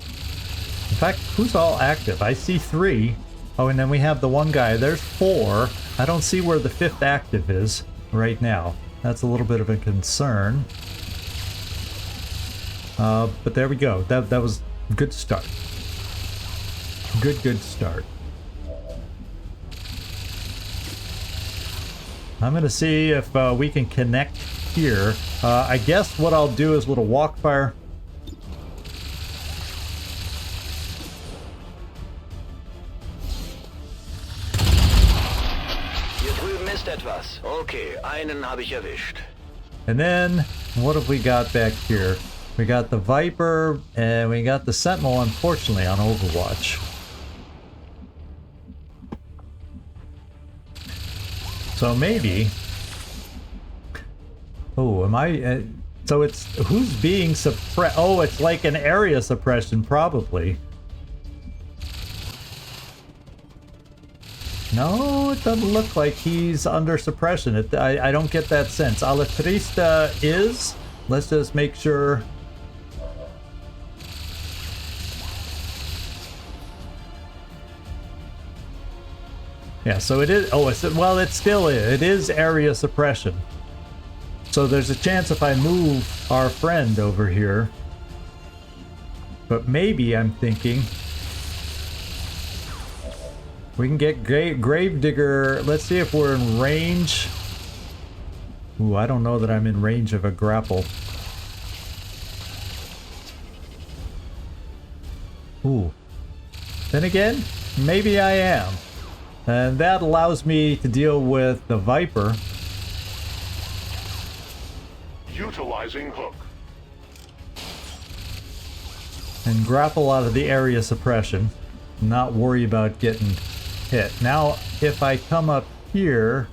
in fact, who's all active? I see 3. Oh, and then we have the one guy. There's 4. I don't see where the 5th active is right now. That's a little bit of a concern. But there we go. That was a good start. Good start. I'm gonna see if we can connect here. I guess what I'll do is a little walk fire. Hier drüben ist etwas. Okay, einen habe ich erwischt. And then, what have we got back here? We got the Viper, and we got the Sentinel, unfortunately, on Overwatch. So maybe... Oh, am I... so it's... Who's being suppressed? Oh, it's like an area suppression, probably. No, it doesn't look like he's under suppression. I don't get that sense. Alatrista is. Let's just make sure. Yeah, so it is. Oh, well, it still is. It is area suppression. So there's a chance if I move our friend over here. But maybe I'm thinking we can get Gravedigger. Let's see if we're in range. Ooh, I don't know that I'm in range of a grapple. Ooh. Then again, maybe I am. And that allows me to deal with the Viper. Utilizing hook. And grapple out of the area suppression. Not worry about getting hit. Now, if I come up here,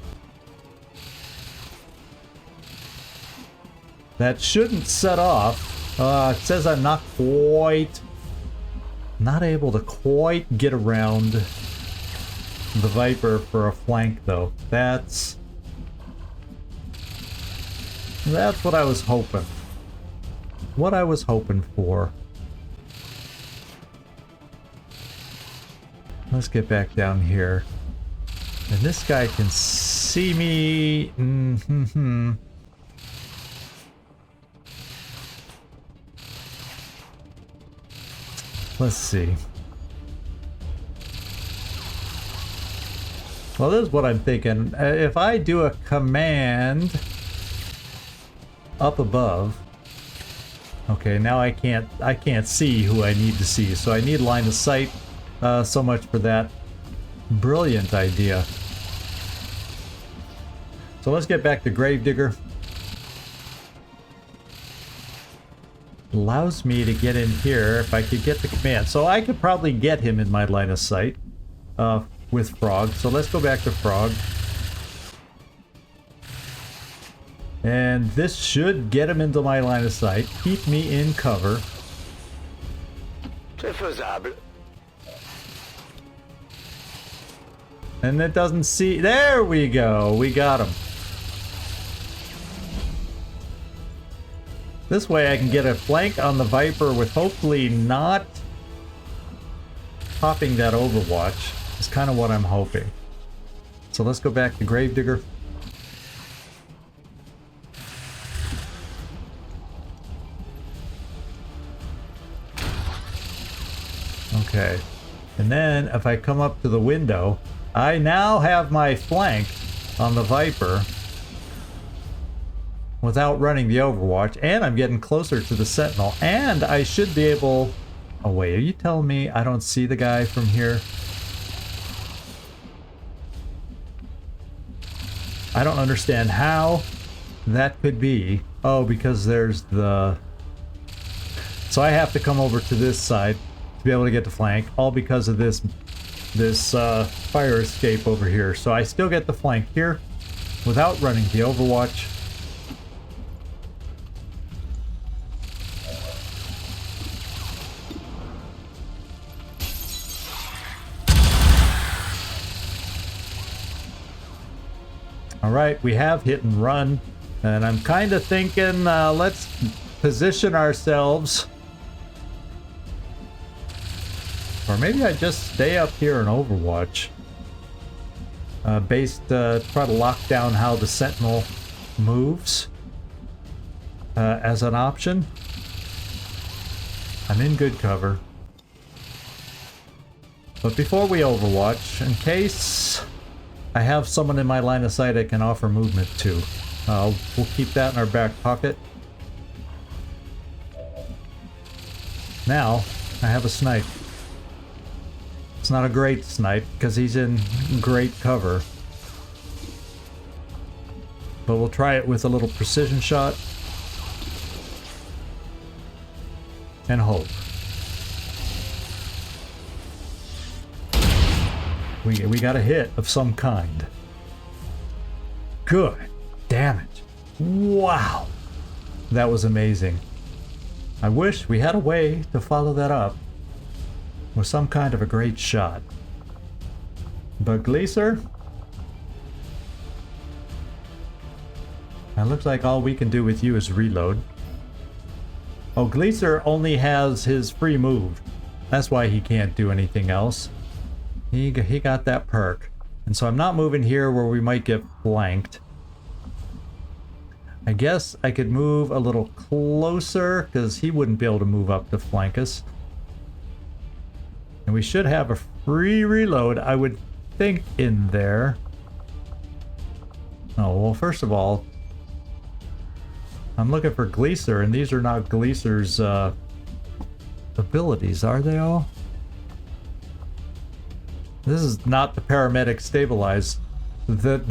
that shouldn't set off. It says I'm not able to quite get around the Viper for a flank, though. That's what I was hoping. What I was hoping for. Let's get back down here. And this guy can see me. Let's see. Well, this is what I'm thinking. If I do a command up above. Okay, now I can't see who I need to see, so I need line of sight. So much for that brilliant idea. So let's get back to Gravedigger. Allows me to get in here if I could get the command. So I could probably get him in my line of sight with Frog. So let's go back to Frog. And this should get him into my line of sight. Keep me in cover. And it doesn't see... There we go! We got him. This way I can get a flank on the Viper with hopefully not popping that Overwatch. Is kind of what I'm hoping. So let's go back to Gravedigger. Okay. And then if I come up to the window, I now have my flank on the Viper without running the Overwatch, and I'm getting closer to the Sentinel, and I should be able... Oh wait, are you telling me I don't see the guy from here? I don't understand how that could be. Oh, because there's the... So I have to come over to this side to be able to get the flank, all because of this fire escape over here. So I still get the flank here without running the Overwatch. Alright, we have hit and run, and I'm kind of thinking let's position ourselves. Or maybe I just stay up here and Overwatch. Try to lock down how the Sentinel moves as an option. I'm in good cover. But before we Overwatch, in case I have someone in my line of sight I can offer movement to. We'll keep that in our back pocket. Now, I have a snipe. It's not a great snipe because he's in great cover. But we'll try it with a little precision shot. And hope. We got a hit of some kind. Good damage. Wow. That was amazing. I wish we had a way to follow that up with some kind of a great shot. But Gleaser, it looks like all we can do with you is reload. Oh, Gleaser only has his free move. That's why he can't do anything else. He got that perk. And so I'm not moving here where we might get flanked. I guess I could move a little closer because he wouldn't be able to move up to flank us. And we should have a free reload, I would think, in there. Oh, well, first of all, I'm looking for Gleaser, and these are not Gleaser's abilities, are they all? This is not the paramedic stabilize that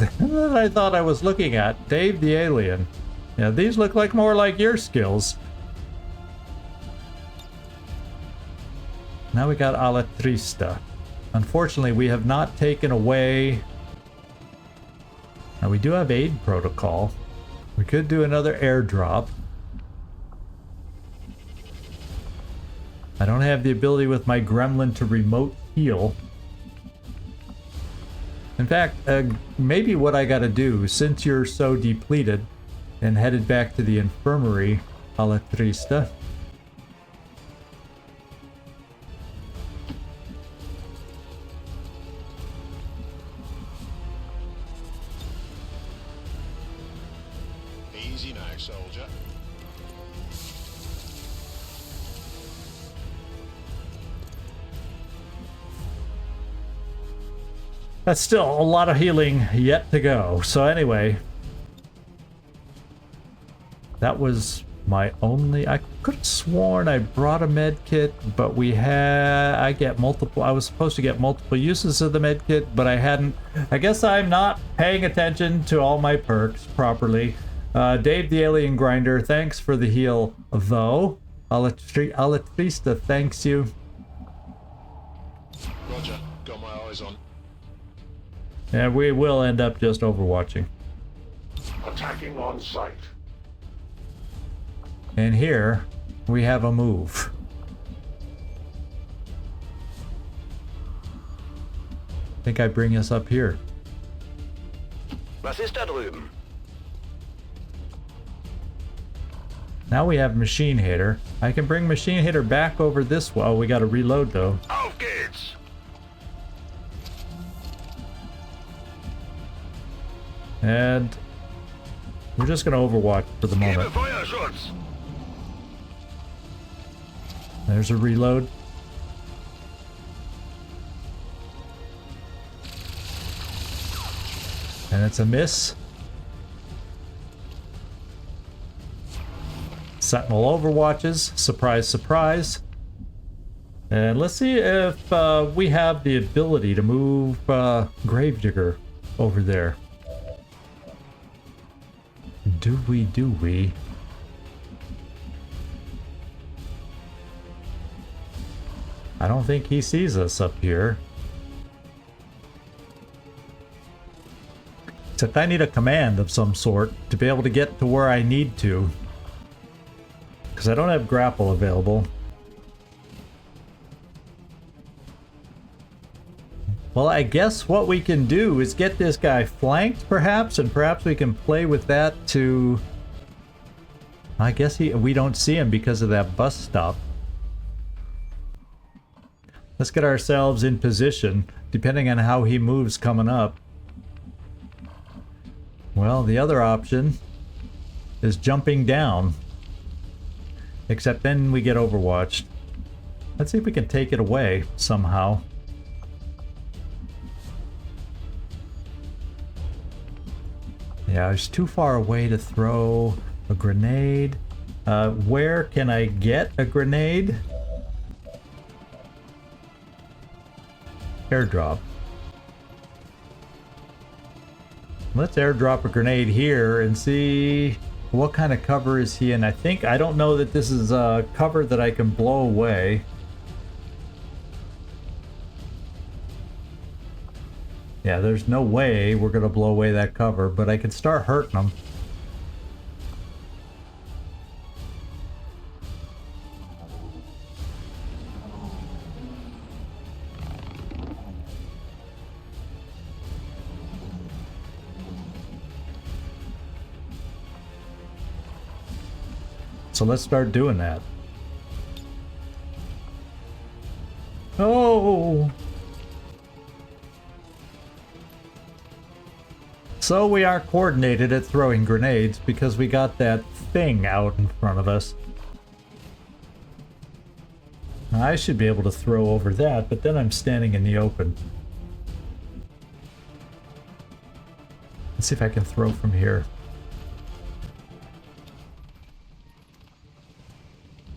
I thought I was looking at. Dave the alien. Yeah, these look like more like your skills. Now we got a la trista. Unfortunately, we have not taken away... Now we do have aid protocol. We could do another airdrop. I don't have the ability with my gremlin to remote heal. In fact, maybe what I gotta do, since you're so depleted and headed back to the infirmary, a la trista. Easy now, soldier. That's still a lot of healing yet to go. So anyway, that was my only... I could have sworn I brought a med kit, but I was supposed to get multiple uses of the med kit, but I hadn't. I guess I'm not paying attention to all my perks properly. Dave the Alien Grinder, thanks for the heal, though. Alatrista, thanks you. Roger, got my eyes on. And we will end up just overwatching. Attacking on sight. And here we have a move. I think I bring us up here. Was ist da drüben? Now we have Machine Hitter. I can bring Machine Hitter back over this way. Oh, we gotta reload though. Auf geht's! And we're just gonna overwatch for the moment. Feuerschutz! There's a reload. And it's a miss. Sentinel overwatches. Surprise, surprise. And let's see if we have the ability to move Gravedigger over there. Do we? I don't think he sees us up here. Except I need a command of some sort to be able to get to where I need to. Because I don't have grapple available. Well, I guess what we can do is get this guy flanked, perhaps, and perhaps we can play with that to... I guess we don't see him because of that bus stop. Let's get ourselves in position, depending on how he moves coming up. Well, the other option is jumping down. Except then we get overwatched. Let's see if we can take it away somehow. Yeah, it's too far away to throw a grenade. Where can I get a grenade? Airdrop. Let's airdrop a grenade here and see what kind of cover is he in. I don't know that this is a cover that I can blow away. Yeah, there's no way we're gonna blow away that cover, but I can start hurting them. So let's start doing that. Oh! So we are coordinated at throwing grenades because we got that thing out in front of us. I should be able to throw over that, but then I'm standing in the open. Let's see if I can throw from here.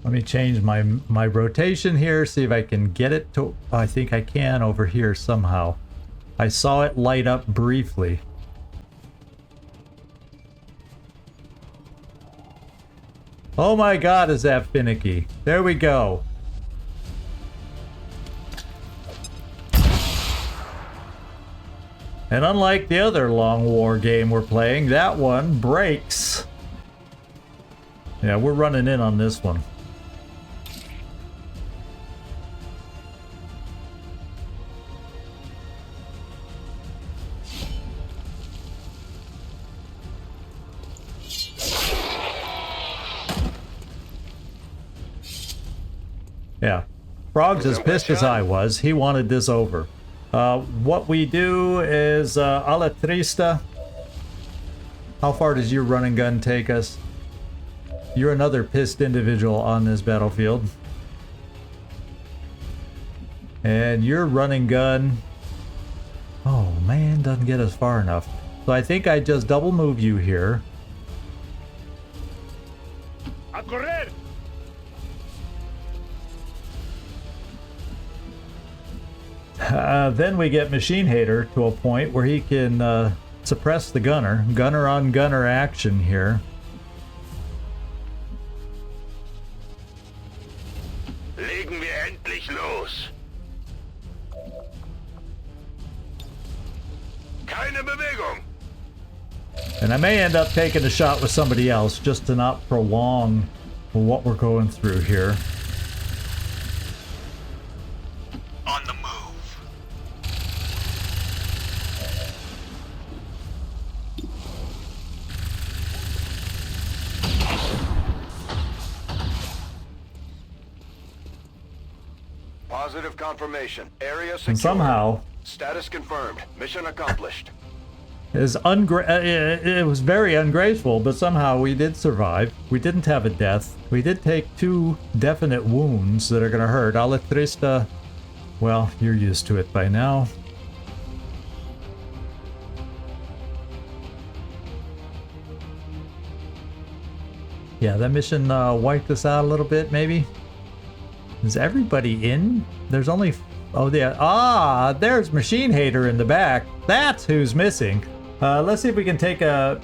Let me change my rotation here, see if I can get it to... I think I can over here somehow. I saw it light up briefly. Oh my god, is that finicky. There we go. And unlike the other long war game we're playing, that one breaks. Yeah, we're running in on this one. Yeah, Frog's as pissed as I was. He wanted this over. What we do is a la trista. How far does your run and gun take us? You're another pissed individual on this battlefield. And your run and gun... Oh man, doesn't get us far enough. So I think I just double move you here. A correr! Then we get Machine Hater to a point where he can suppress the gunner. Gunner on gunner action here. Legen wir endlich los. Keine Bewegung. And I may end up taking a shot with somebody else just to not prolong what we're going through here. On the move. Positive confirmation. Area secure. And somehow... Status confirmed. Mission accomplished. It was very ungraceful, but somehow we did survive. We didn't have a death. We did take 2 definite wounds that are going to hurt. A la trista, well, you're used to it by now. Yeah, that mission wiped us out a little bit, maybe. Is everybody in? There's only... Oh, yeah. Ah, there's Machine Hater in the back. That's who's missing. Let's see if we can take a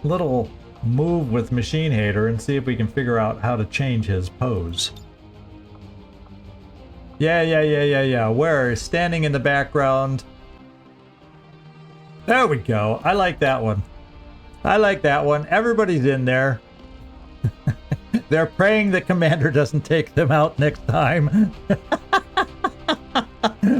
little move with Machine Hater and see if we can figure out how to change his pose. Yeah. We're standing in the background. There we go. I like that one. I like that one. Everybody's in there. They're praying the commander doesn't take them out next time.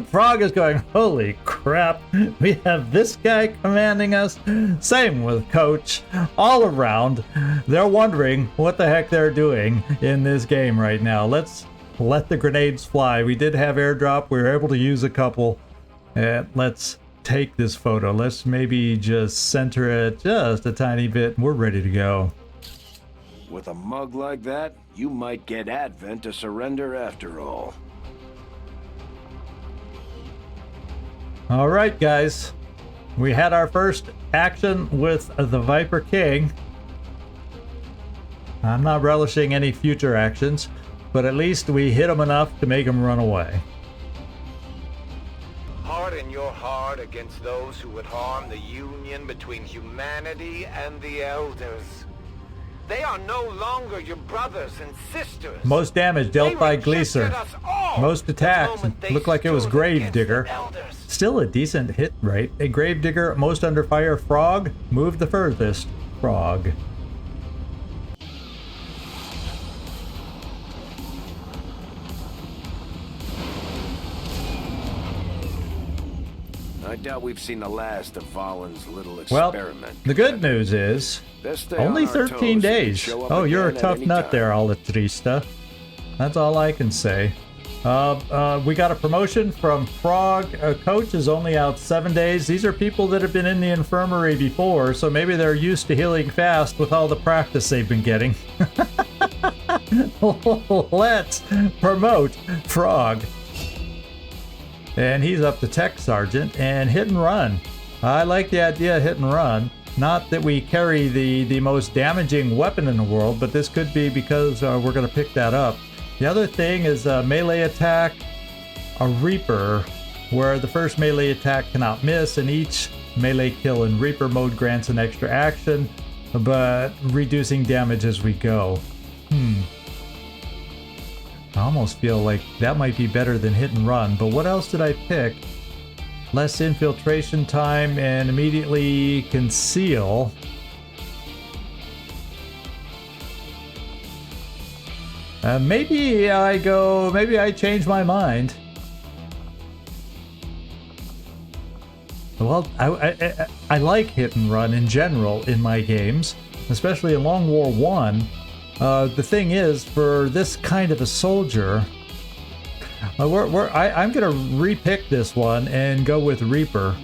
Frog is going, holy crap, we have this guy commanding us. Same with Coach. All around, they're wondering what the heck they're doing in this game right now. Let's let the grenades fly. We did have airdrop. We were able to use a couple. Let's take this photo. Let's maybe just center it just a tiny bit. We're ready to go. With a mug like that, you might get Advent to surrender after all. All right, guys. We had our first action with the Viper King. I'm not relishing any future actions, but at least we hit him enough to make him run away. Harden your heart against those who would harm the union between humanity and the Elders. They are no longer your brothers and sisters. Most damage dealt by Gleaser. Most attacks looked like it was Gravedigger. Still a decent hit rate. A Gravedigger, most under fire. Frog moved the furthest. Frog. I doubt we've seen the last of Valen's little Well, experiment. the good news is only 13 days. Oh, you're a tough nut there, Alatrista. That's all I can say. We got a promotion from Frog. Coach is only out 7 days. These are people that have been in the infirmary before, so maybe they're used to healing fast with all the practice they've been getting. Let's promote Frog. And he's up to Tech Sergeant and hit and run. I like the idea of hit and run. Not that we carry the most damaging weapon in the world, but this could be because we're going to pick that up. The other thing is a melee attack, a Reaper, where the first melee attack cannot miss, and each melee kill in Reaper mode grants an extra action, but reducing damage as we go. I almost feel like that might be better than hit and run, but what else did I pick? Less infiltration time and immediately conceal. Maybe I change my mind. Well, I like hit and run in general in my games, especially in Long War 1. The thing is, for this kind of a soldier, I'm going to repick this one and go with Reaper.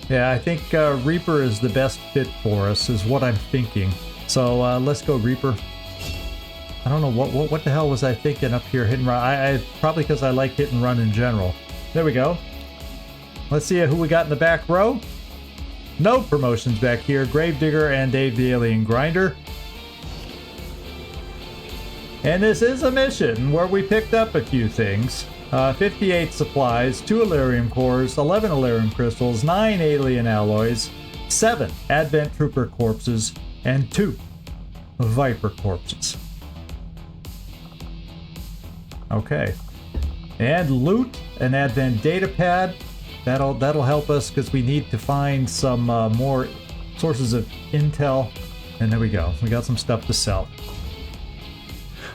Yeah, I think Reaper is the best fit for us, is what I'm thinking. So let's go Reaper. I don't know what the hell was I thinking up here, hit and run. I probably because I like hit and run in general. There we go. Let's see who we got in the back row. No promotions back here. Gravedigger and Dave the Alien Grinder. And this is a mission where we picked up a few things. 58 supplies, 2 Elerium cores, 11 Elerium crystals, 9 alien alloys, 7 Advent Trooper corpses, and 2 Viper corpses. Okay. And loot, an Advent data pad. That'll help us because we need to find some more sources of intel. And there we go. We got some stuff to sell.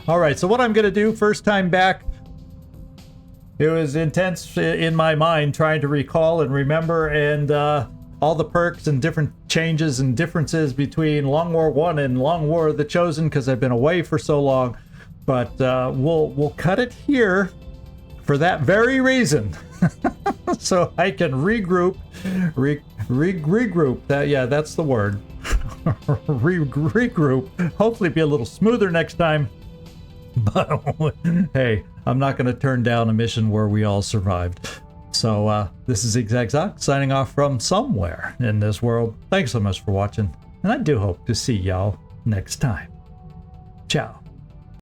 All right, so what I'm going to do first time back, it was intense in my mind trying to recall and remember and all the perks and different changes and differences between Long War 1 and Long War of the Chosen because I've been away for so long. But we'll cut it here for that very reason. So I can regroup. Regroup. That's the word. Regroup. Hopefully be a little smoother next time. But hey, I'm not going to turn down a mission where we all survived. So this is ZigZagZog signing off from somewhere in this world. Thanks so much for watching, and I do hope to see y'all next time. Ciao.